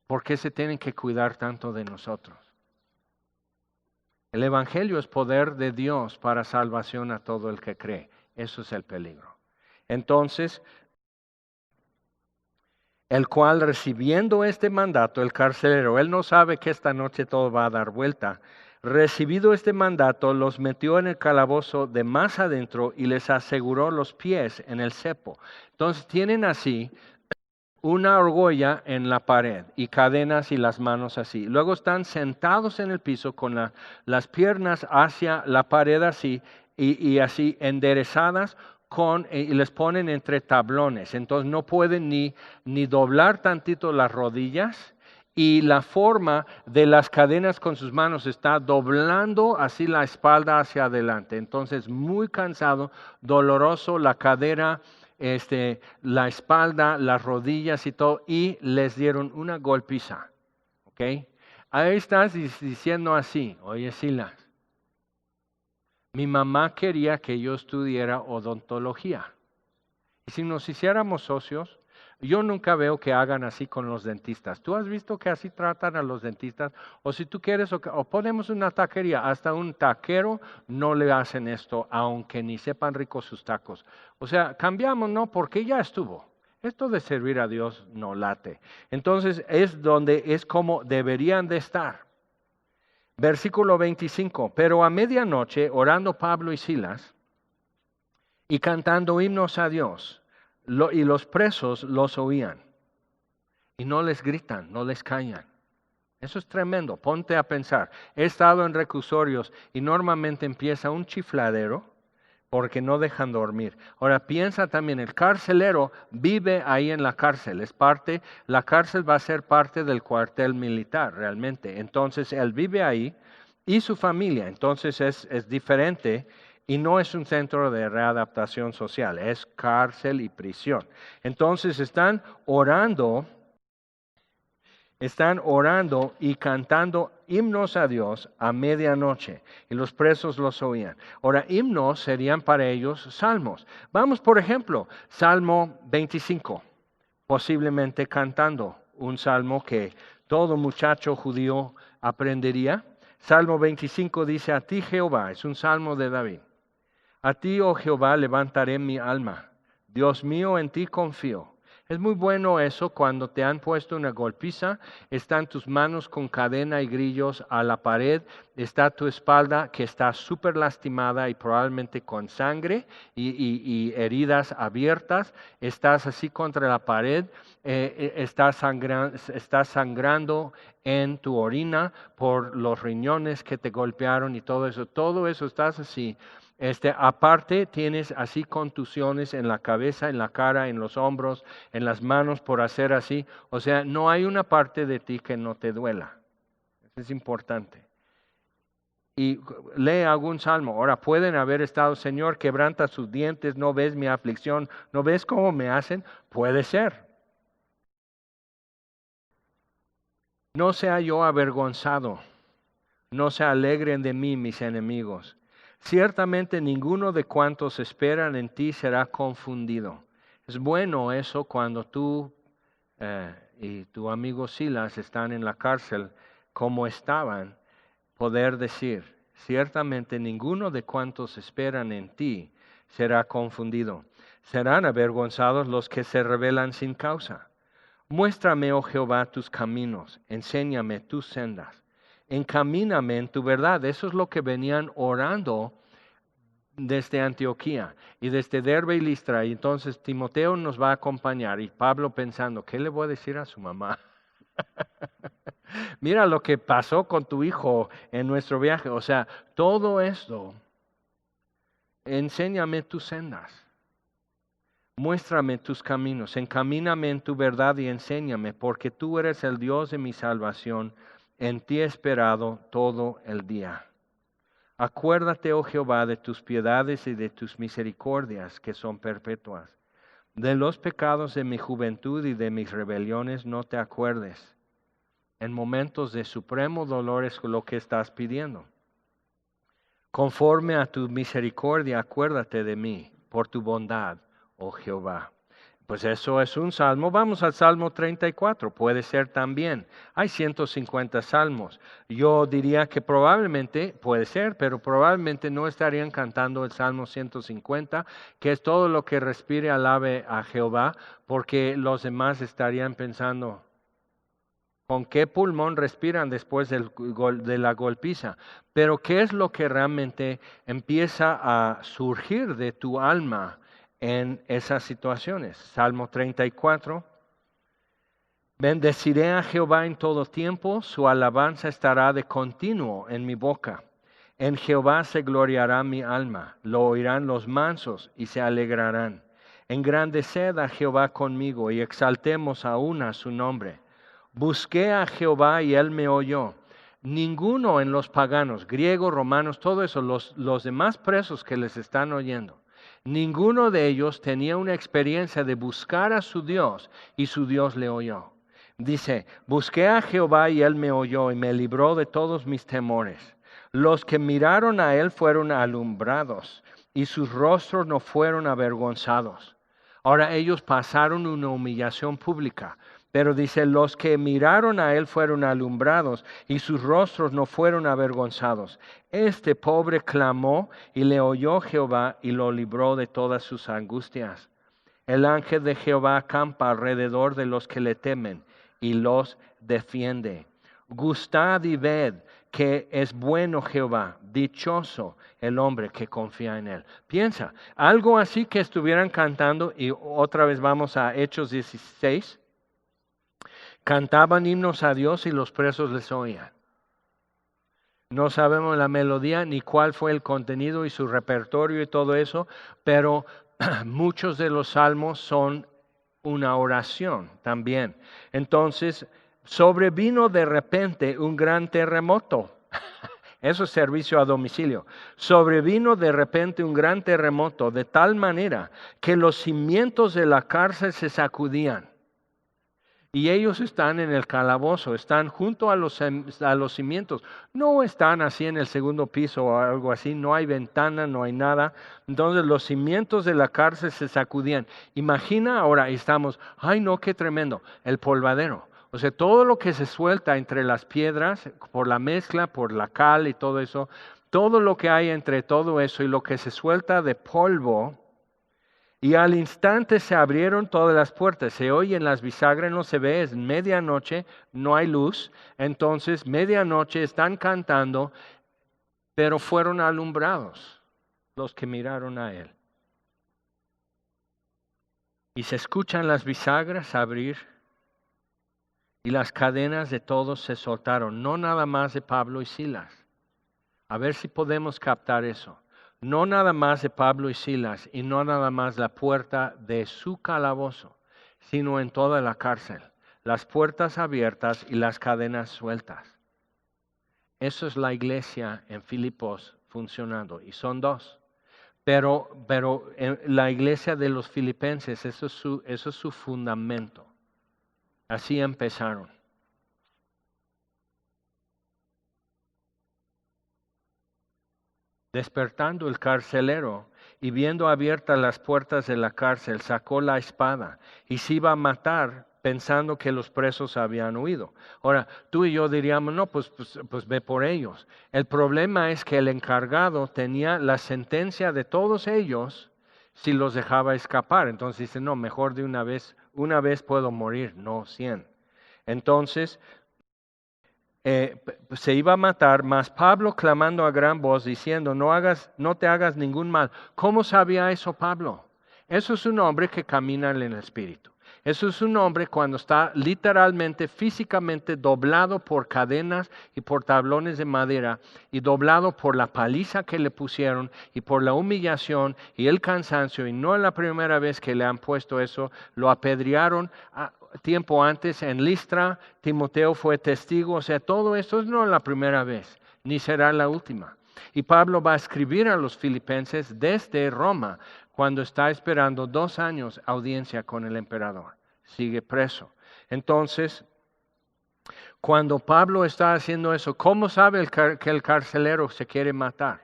¿Por qué se tienen que cuidar tanto de nosotros? El Evangelio es poder de Dios para salvación a todo el que cree. Eso es el peligro. Entonces, el cual recibiendo este mandato, el carcelero, él no sabe que esta noche todo va a dar vuelta. Recibido este mandato, los metió en el calabozo de más adentro y les aseguró los pies en el cepo. Entonces tienen así una argolla en la pared y cadenas y las manos así. Luego están sentados en el piso con las piernas hacia la pared así y así enderezadas y les ponen entre tablones. Entonces no pueden ni doblar tantito las rodillas. Y la forma de las cadenas con sus manos está doblando así la espalda hacia adelante. Entonces muy cansado, doloroso, la cadera, la espalda, las rodillas y todo. Y les dieron una golpiza. ¿Ok? Ahí estás diciendo así, oye Silas, mi mamá quería que yo estudiara odontología. Y si nos hiciéramos socios, yo nunca veo que hagan así con los dentistas. ¿Tú has visto que así tratan a los dentistas? O si tú quieres, o ponemos una taquería, hasta un taquero no le hacen esto, aunque ni sepan ricos sus tacos. O sea, cambiamos, ¿no? Porque ya estuvo. Esto de servir a Dios no late. Entonces es como deberían de estar. Versículo 25, pero a medianoche, orando Pablo y Silas, y cantando himnos a Dios, y los presos los oían. Y no les gritan, no les callan. Eso es tremendo, ponte a pensar. He estado en reclusorios y normalmente empieza un chifladero porque no dejan dormir. Ahora piensa también, el carcelero vive ahí en la cárcel, la cárcel va a ser parte del cuartel militar realmente. Entonces él vive ahí y su familia, entonces es diferente. Y no es un centro de readaptación social, es cárcel y prisión. Entonces están orando y cantando himnos a Dios a medianoche. Y los presos los oían. Ahora, himnos serían para ellos salmos. Vamos, por ejemplo, Salmo 25. Posiblemente cantando un salmo que todo muchacho judío aprendería. Salmo 25 dice, a ti Jehová, es un salmo de David. A ti, oh Jehová, levantaré mi alma. Dios mío, en ti confío. Es muy bueno eso cuando te han puesto una golpiza, están tus manos con cadena y grillos a la pared, está tu espalda que está súper lastimada y probablemente con sangre y heridas abiertas, estás así contra la pared, estás sangrando en tu orina por los riñones que te golpearon y todo eso estás así. Aparte tienes así contusiones en la cabeza, en la cara, en los hombros, en las manos por hacer así. O sea, no hay una parte de ti que no te duela. Eso es importante. Y lee algún salmo. Ahora pueden haber estado, Señor, quebranta sus dientes, no ves mi aflicción, no ves cómo me hacen. Puede ser. No sea yo avergonzado, no se alegren de mí mis enemigos. Ciertamente ninguno de cuantos esperan en ti será confundido. Es bueno eso cuando tú y tu amigo Silas están en la cárcel como estaban, poder decir, ciertamente ninguno de cuantos esperan en ti será confundido. Serán avergonzados los que se rebelan sin causa. Muéstrame, oh Jehová, tus caminos, enséñame tus sendas. Encamíname en tu verdad. Eso es lo que venían orando desde Antioquía y desde Derbe y Listra. Y entonces Timoteo nos va a acompañar. Y Pablo pensando, ¿qué le voy a decir a su mamá? Mira lo que pasó con tu hijo en nuestro viaje. O sea, todo esto, enséñame tus sendas. Muéstrame tus caminos, encamíname en tu verdad y enséñame, porque tú eres el Dios de mi salvación, en ti he esperado todo el día. Acuérdate, oh Jehová, de tus piedades y de tus misericordias, que son perpetuas. De los pecados de mi juventud y de mis rebeliones no te acuerdes. En momentos de supremo dolor es lo que estás pidiendo. Conforme a tu misericordia, acuérdate de mí, por tu bondad, oh Jehová. Pues eso es un salmo. Vamos al Salmo 34, puede ser también. Hay 150 salmos. Yo diría que probablemente, puede ser, pero probablemente no estarían cantando el Salmo 150, que es todo lo que respire alabe a Jehová, porque los demás estarían pensando, ¿con qué pulmón respiran después de la golpiza? Pero ¿qué es lo que realmente empieza a surgir de tu alma en esas situaciones? Salmo 34. Bendeciré a Jehová en todo tiempo, su alabanza estará de continuo en mi boca. En Jehová se gloriará mi alma, lo oirán los mansos y se alegrarán. Engrandeced a Jehová conmigo y exaltemos aún a su nombre. Busqué a Jehová y él me oyó. Ninguno en los paganos, griegos, romanos, todo eso, los demás presos que les están oyendo, ninguno de ellos tenía una experiencia de buscar a su Dios y su Dios le oyó. Dice, busqué a Jehová y él me oyó y me libró de todos mis temores. Los que miraron a él fueron alumbrados y sus rostros no fueron avergonzados. Ahora ellos pasaron una humillación pública. Pero dice, los que miraron a él fueron alumbrados y sus rostros no fueron avergonzados. Este pobre clamó y le oyó Jehová y lo libró de todas sus angustias. El ángel de Jehová acampa alrededor de los que le temen y los defiende. Gustad y ved que es bueno Jehová, dichoso el hombre que confía en él. Piensa, algo así que estuvieran cantando, y otra vez vamos a Hechos 16. Cantaban himnos a Dios y los presos les oían. No sabemos la melodía ni cuál fue el contenido y su repertorio y todo eso, pero muchos de los salmos son una oración también. Entonces, sobrevino de repente un gran terremoto. Eso es servicio a domicilio. Sobrevino de repente un gran terremoto de tal manera que los cimientos de la cárcel se sacudían. Y ellos están en el calabozo, están junto a los cimientos. No están así en el segundo piso o algo así, no hay ventana, no hay nada. Entonces los cimientos de la cárcel se sacudían. Imagina ahora, estamos, ay no, qué tremendo, el polvadero. O sea, todo lo que se suelta entre las piedras, por la mezcla, por la cal y todo eso, todo lo que hay entre todo eso y lo que se suelta de polvo. Y al instante se abrieron todas las puertas, se oyen las bisagras, no se ve, es medianoche, no hay luz, entonces medianoche están cantando, pero fueron alumbrados los que miraron a él. Y se escuchan las bisagras abrir y las cadenas de todos se soltaron, no nada más de Pablo y Silas. A ver si podemos captar eso. No nada más de Pablo y Silas y no nada más la puerta de su calabozo, sino en toda la cárcel, las puertas abiertas y las cadenas sueltas. Eso es la iglesia en Filipos funcionando y son dos. Pero en la iglesia de los filipenses, eso es su fundamento. Así empezaron. Despertando el carcelero y viendo abiertas las puertas de la cárcel, sacó la espada y se iba a matar pensando que los presos habían huido. Ahora, tú y yo diríamos, no, pues ve por ellos. El problema es que el encargado tenía la sentencia de todos ellos si los dejaba escapar. Entonces dice, no, mejor de una vez puedo morir, no 100. Entonces, se iba a matar, mas Pablo clamando a gran voz diciendo, no te hagas ningún mal. ¿Cómo sabía eso Pablo? Eso es un hombre que camina en el Espíritu. Eso es un hombre cuando está literalmente, físicamente doblado por cadenas y por tablones de madera y doblado por la paliza que le pusieron y por la humillación y el cansancio. Y no es la primera vez que le han puesto eso, lo apedrearon tiempo antes en Listra, Timoteo fue testigo, o sea, todo esto no es la primera vez, ni será la última. Y Pablo va a escribir a los filipenses desde Roma, cuando está esperando 2 años audiencia con el emperador. Sigue preso. Entonces, cuando Pablo está haciendo eso, ¿cómo sabe que el carcelero se quiere matar?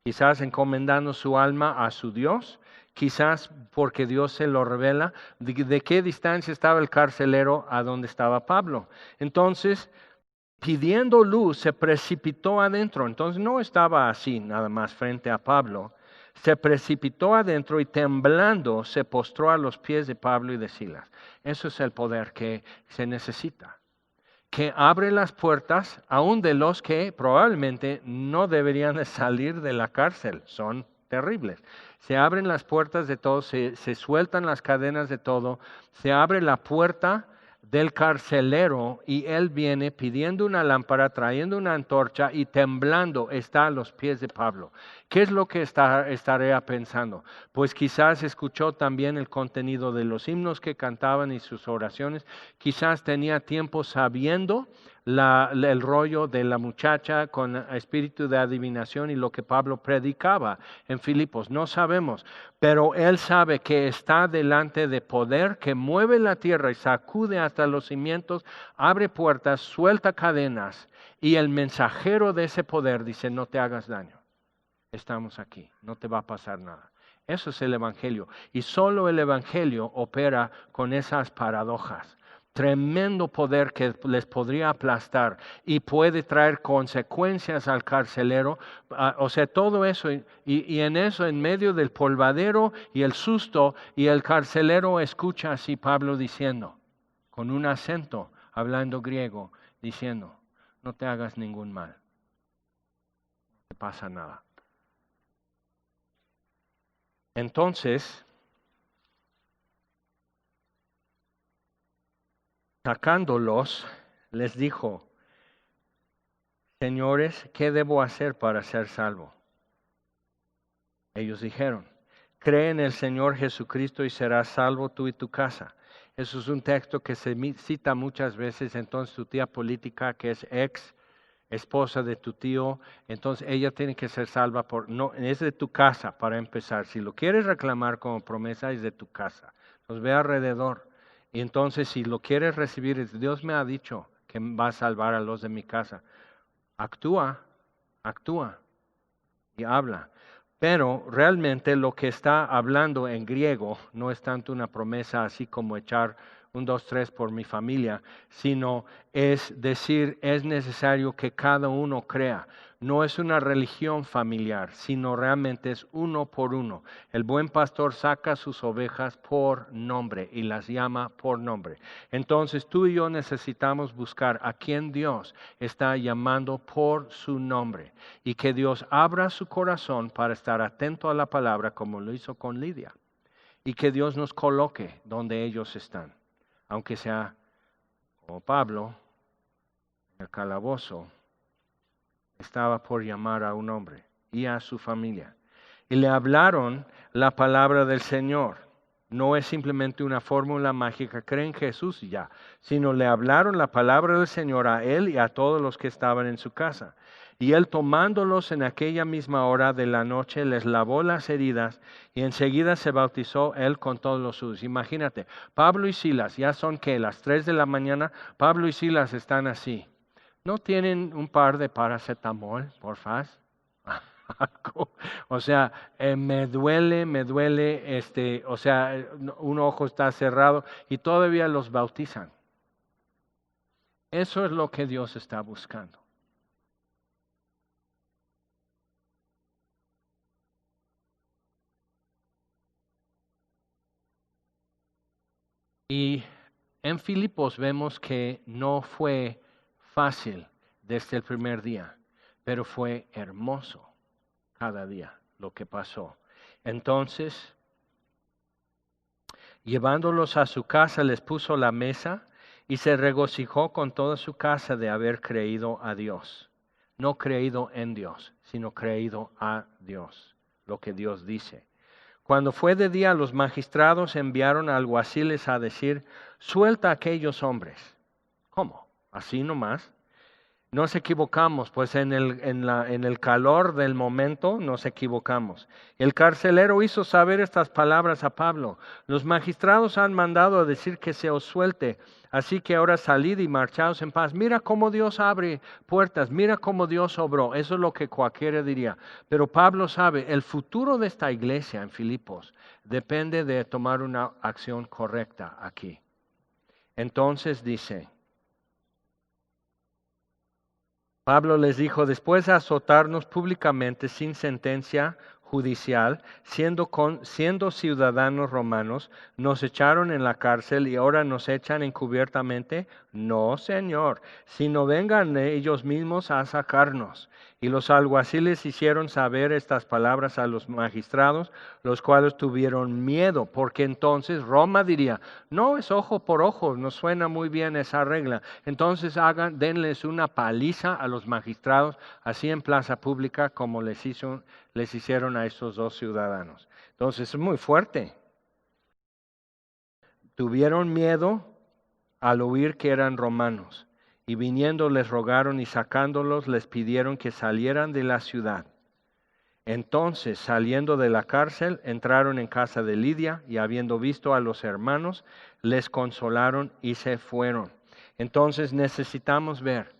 Quizás encomendando su alma a su Dios, quizás porque Dios se lo revela. ¿De qué distancia estaba el carcelero a donde estaba Pablo? Entonces, pidiendo luz, se precipitó adentro. Entonces no estaba así nada más frente a Pablo. Se precipitó adentro y temblando se postró a los pies de Pablo y de Silas. Eso es el poder que se necesita. Que abre las puertas aún de los que probablemente no deberían de salir de la cárcel. Son terribles. Se abren las puertas de todo, se sueltan las cadenas de todo, se abre la puerta del carcelero y él viene pidiendo una lámpara, trayendo una antorcha y temblando está a los pies de Pablo. ¿Qué es lo que estaría pensando? Pues quizás escuchó también el contenido de los himnos que cantaban y sus oraciones, quizás tenía tiempo sabiendo el rollo de la muchacha con espíritu de adivinación y lo que Pablo predicaba en Filipos. No sabemos, pero él sabe que está delante de poder que mueve la tierra y sacude hasta los cimientos, abre puertas, suelta cadenas y el mensajero de ese poder dice, no te hagas daño, estamos aquí, no te va a pasar nada. Eso es el Evangelio y solo el Evangelio opera con esas paradojas. Tremendo poder que les podría aplastar y puede traer consecuencias al carcelero. O sea, todo eso y en eso, en medio del polvadero y el susto, y el carcelero escucha así Pablo diciendo, con un acento, hablando griego, diciendo, no te hagas ningún mal, no te pasa nada. Entonces, sacándolos, les dijo, señores, ¿qué debo hacer para ser salvo? Ellos dijeron, cree en el Señor Jesucristo y serás salvo tú y tu casa. Eso es un texto que se cita muchas veces. Entonces tu tía política, que es ex esposa de tu tío, entonces ella tiene que ser salva no, es de tu casa para empezar. Si lo quieres reclamar como promesa, es de tu casa. Entonces ve alrededor. Y entonces si lo quieres recibir, Dios me ha dicho que va a salvar a los de mi casa. Actúa y habla. Pero realmente lo que está hablando en griego no es tanto una promesa así como echar 1, 2, 3 por mi familia, sino es decir, es necesario que cada uno crea. No es una religión familiar, sino realmente es uno por uno. El buen pastor saca sus ovejas por nombre y las llama por nombre. Entonces tú y yo necesitamos buscar a quien Dios está llamando por su nombre y que Dios abra su corazón para estar atento a la palabra como lo hizo con Lidia y que Dios nos coloque donde ellos están. Aunque sea como Pablo, en el calabozo, estaba por llamar a un hombre y a su familia. Y le hablaron la palabra del Señor. No es simplemente una fórmula mágica, creen en Jesús y ya, sino le hablaron la palabra del Señor a él y a todos los que estaban en su casa. Y él tomándolos en aquella misma hora de la noche, les lavó las heridas y enseguida se bautizó él con todos los suyos. Imagínate, Pablo y Silas, ya son que las 3 de la mañana, Pablo y Silas están así. ¿No tienen un par de paracetamol, por favor? O sea, me duele, o sea, un ojo está cerrado y todavía los bautizan. Eso es lo que Dios está buscando. Y en Filipos vemos que no fue fácil desde el primer día, pero fue hermoso cada día lo que pasó. Entonces, llevándolos a su casa, les puso la mesa y se regocijó con toda su casa de haber creído a Dios. No creído en Dios, sino creído a Dios, lo que Dios dice. Cuando fue de día, los magistrados enviaron a alguaciles a decir: suelta a aquellos hombres. ¿Cómo? ¿Así nomás? Nos equivocamos, pues en el calor del momento nos equivocamos. El carcelero hizo saber estas palabras a Pablo: los magistrados han mandado a decir que se os suelte, así que ahora salid y marchaos en paz. Mira cómo Dios abre puertas, mira cómo Dios obró. Eso es lo que cualquiera diría. Pero Pablo sabe, el futuro de esta iglesia en Filipos depende de tomar una acción correcta aquí. Entonces dice, Pablo les dijo: después de azotarnos públicamente sin sentencia judicial, siendo ciudadanos romanos, nos echaron en la cárcel y ahora nos echan encubiertamente. No, Señor, sino vengan ellos mismos a sacarnos. Y los alguaciles hicieron saber estas palabras a los magistrados, los cuales tuvieron miedo, porque entonces Roma diría: no, es ojo por ojo, nos suena muy bien esa regla. Entonces denles una paliza a los magistrados, así en plaza pública, como les hicieron a estos dos ciudadanos. Entonces es muy fuerte. Tuvieron miedo al oír que eran romanos, y viniendo les rogaron, y sacándolos les pidieron que salieran de la ciudad. Entonces, saliendo de la cárcel, entraron en casa de Lidia, y habiendo visto a los hermanos, les consolaron y se fueron. Entonces necesitamos ver,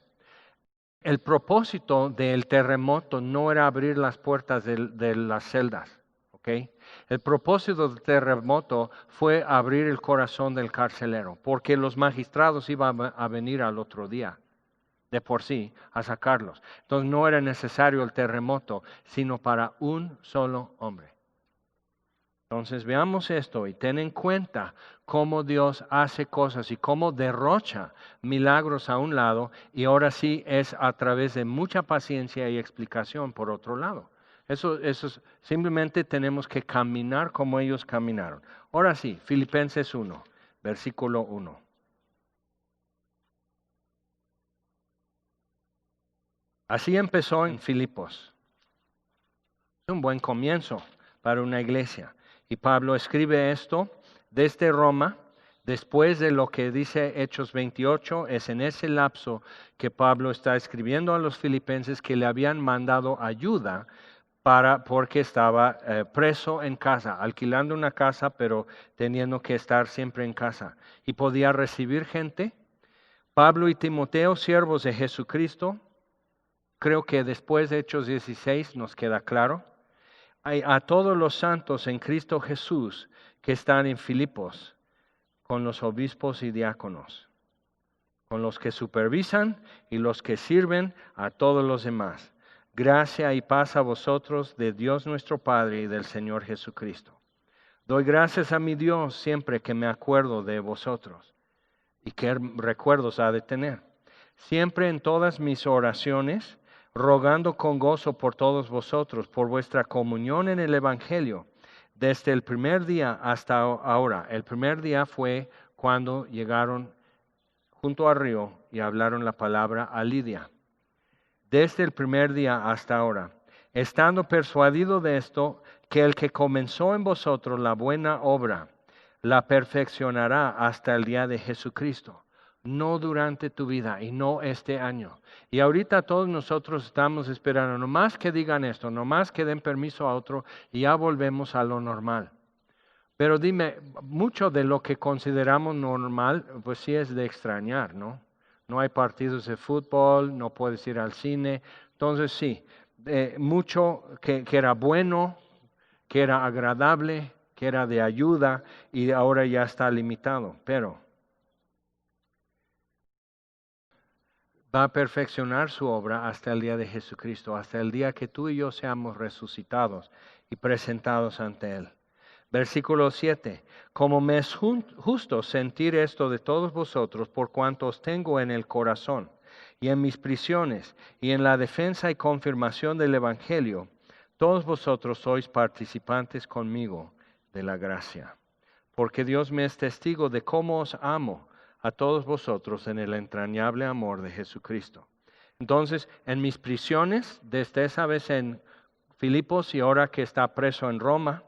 el propósito del terremoto no era abrir las puertas de las celdas, ¿ok? El propósito del terremoto fue abrir el corazón del carcelero, porque los magistrados iban a venir al otro día, de por sí, a sacarlos. Entonces no era necesario el terremoto, sino para un solo hombre. Entonces veamos esto y ten en cuenta cómo Dios hace cosas y cómo derrocha milagros a un lado, y ahora sí es a través de mucha paciencia y explicación por otro lado. Eso simplemente tenemos que caminar como ellos caminaron. Ahora sí, Filipenses 1, versículo 1. Así empezó en Filipos. Es un buen comienzo para una iglesia. Y Pablo escribe esto desde Roma, después de lo que dice Hechos 28, es en ese lapso que Pablo está escribiendo a los filipenses que le habían mandado ayuda porque estaba preso en casa, alquilando una casa, pero teniendo que estar siempre en casa. Y podía recibir gente. Pablo y Timoteo, siervos de Jesucristo, creo que después de Hechos 16 nos queda claro. A todos los santos en Cristo Jesús que están en Filipos, con los obispos y diáconos, con los que supervisan y los que sirven a todos los demás. Gracia y paz a vosotros de Dios nuestro Padre y del Señor Jesucristo. Doy gracias a mi Dios siempre que me acuerdo de vosotros. ¿Y qué recuerdos ha de tener? Siempre en todas mis oraciones, rogando con gozo por todos vosotros, por vuestra comunión en el Evangelio, desde el primer día hasta ahora. El primer día fue cuando llegaron junto al río y hablaron la palabra a Lidia. Desde el primer día hasta ahora, estando persuadido de esto, que el que comenzó en vosotros la buena obra, la perfeccionará hasta el día de Jesucristo. No durante tu vida y no este año. Y ahorita todos nosotros estamos esperando, nomás que digan esto, nomás que den permiso a otro y ya volvemos a lo normal. Pero dime, mucho de lo que consideramos normal, pues sí es de extrañar, ¿no? No hay partidos de fútbol, no puedes ir al cine. Entonces sí, mucho que era bueno, que era agradable, que era de ayuda, y ahora ya está limitado. Pero va a perfeccionar su obra hasta el día de Jesucristo, hasta el día que tú y yo seamos resucitados y presentados ante Él. Versículo 7. Como me es justo sentir esto de todos vosotros, por cuanto os tengo en el corazón, y en mis prisiones, y en la defensa y confirmación del Evangelio, todos vosotros sois participantes conmigo de la gracia. Porque Dios me es testigo de cómo os amo a todos vosotros en el entrañable amor de Jesucristo. Entonces, en mis prisiones, desde esa vez en Filipos y ahora que está preso en Roma,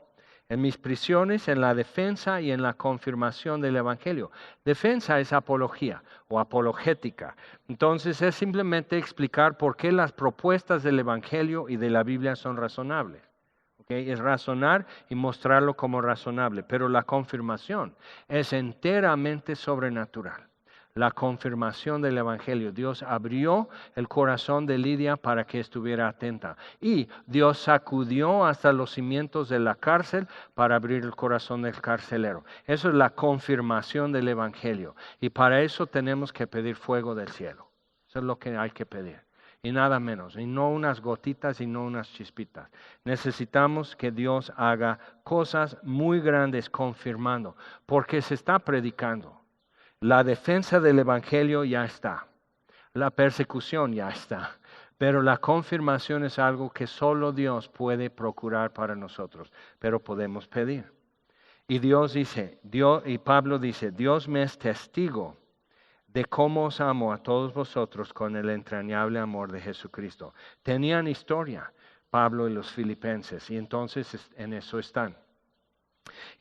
en mis prisiones, en la defensa y en la confirmación del Evangelio. Defensa es apología o apologética. Entonces es simplemente explicar por qué las propuestas del Evangelio y de la Biblia son razonables. ¿Okay? Es razonar y mostrarlo como razonable, pero la confirmación es enteramente sobrenatural. La confirmación del Evangelio. Dios abrió el corazón de Lidia para que estuviera atenta. Y Dios sacudió hasta los cimientos de la cárcel para abrir el corazón del carcelero. Eso es la confirmación del Evangelio. Y para eso tenemos que pedir fuego del cielo. Eso es lo que hay que pedir. Y nada menos. Y no unas gotitas y no unas chispitas. Necesitamos que Dios haga cosas muy grandes confirmando. Porque se está predicando. La defensa del Evangelio ya está. La persecución ya está. Pero la confirmación es algo que solo Dios puede procurar para nosotros. Pero podemos pedir. Y Dios dice, y Pablo dice, Dios me es testigo de cómo os amo a todos vosotros con el entrañable amor de Jesucristo. Tenían historia, Pablo y los filipenses, y entonces en eso están.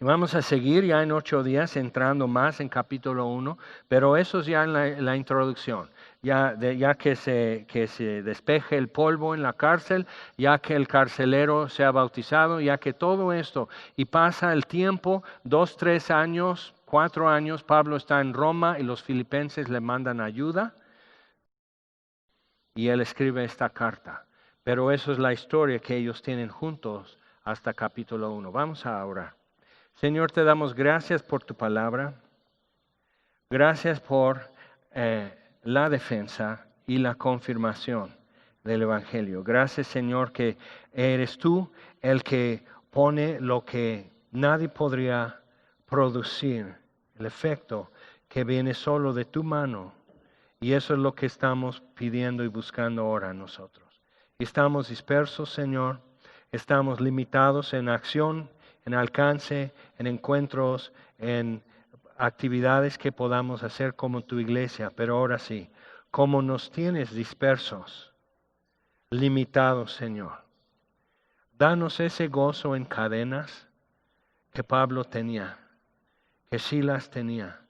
Y vamos a seguir ya en 8 días entrando más en capítulo 1, pero eso es ya en la introducción. Ya que se despeje el polvo en la cárcel, ya que el carcelero sea bautizado, ya que todo esto, y pasa el tiempo, 2, 3 años, 4 años, Pablo está en Roma y los filipenses le mandan ayuda, y él escribe esta carta. Pero eso es la historia que ellos tienen juntos hasta capítulo 1. Vamos a orar. Señor, te damos gracias por tu palabra, gracias por la defensa y la confirmación del Evangelio. Gracias, Señor, que eres tú el que pone lo que nadie podría producir, el efecto que viene solo de tu mano. Y eso es lo que estamos pidiendo y buscando ahora nosotros. Estamos dispersos, Señor, estamos limitados en acción, en alcance, en encuentros, en actividades que podamos hacer como tu iglesia, pero ahora sí, como nos tienes dispersos, limitados, Señor, danos ese gozo en cadenas que Pablo tenía, que Silas tenía,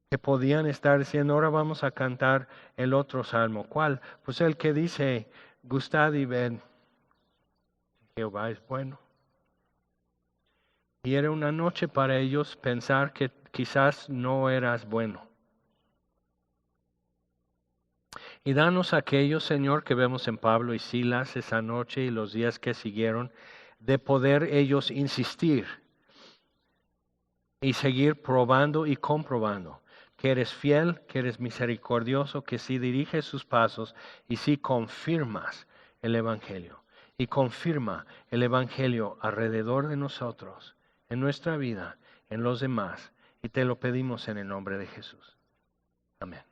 que podían estar diciendo, ahora vamos a cantar el otro salmo. ¿Cuál? Pues el que dice, gustad y ved, Jehová es bueno. Y era una noche para ellos pensar que quizás no eras bueno. Y danos aquello, Señor, que vemos en Pablo y Silas esa noche y los días que siguieron, de poder ellos insistir y seguir probando y comprobando que eres fiel, que eres misericordioso, que sí diriges sus pasos y sí confirmas el Evangelio. Y confirma el Evangelio alrededor de nosotros, en nuestra vida, en los demás. Y te lo pedimos en el nombre de Jesús. Amén.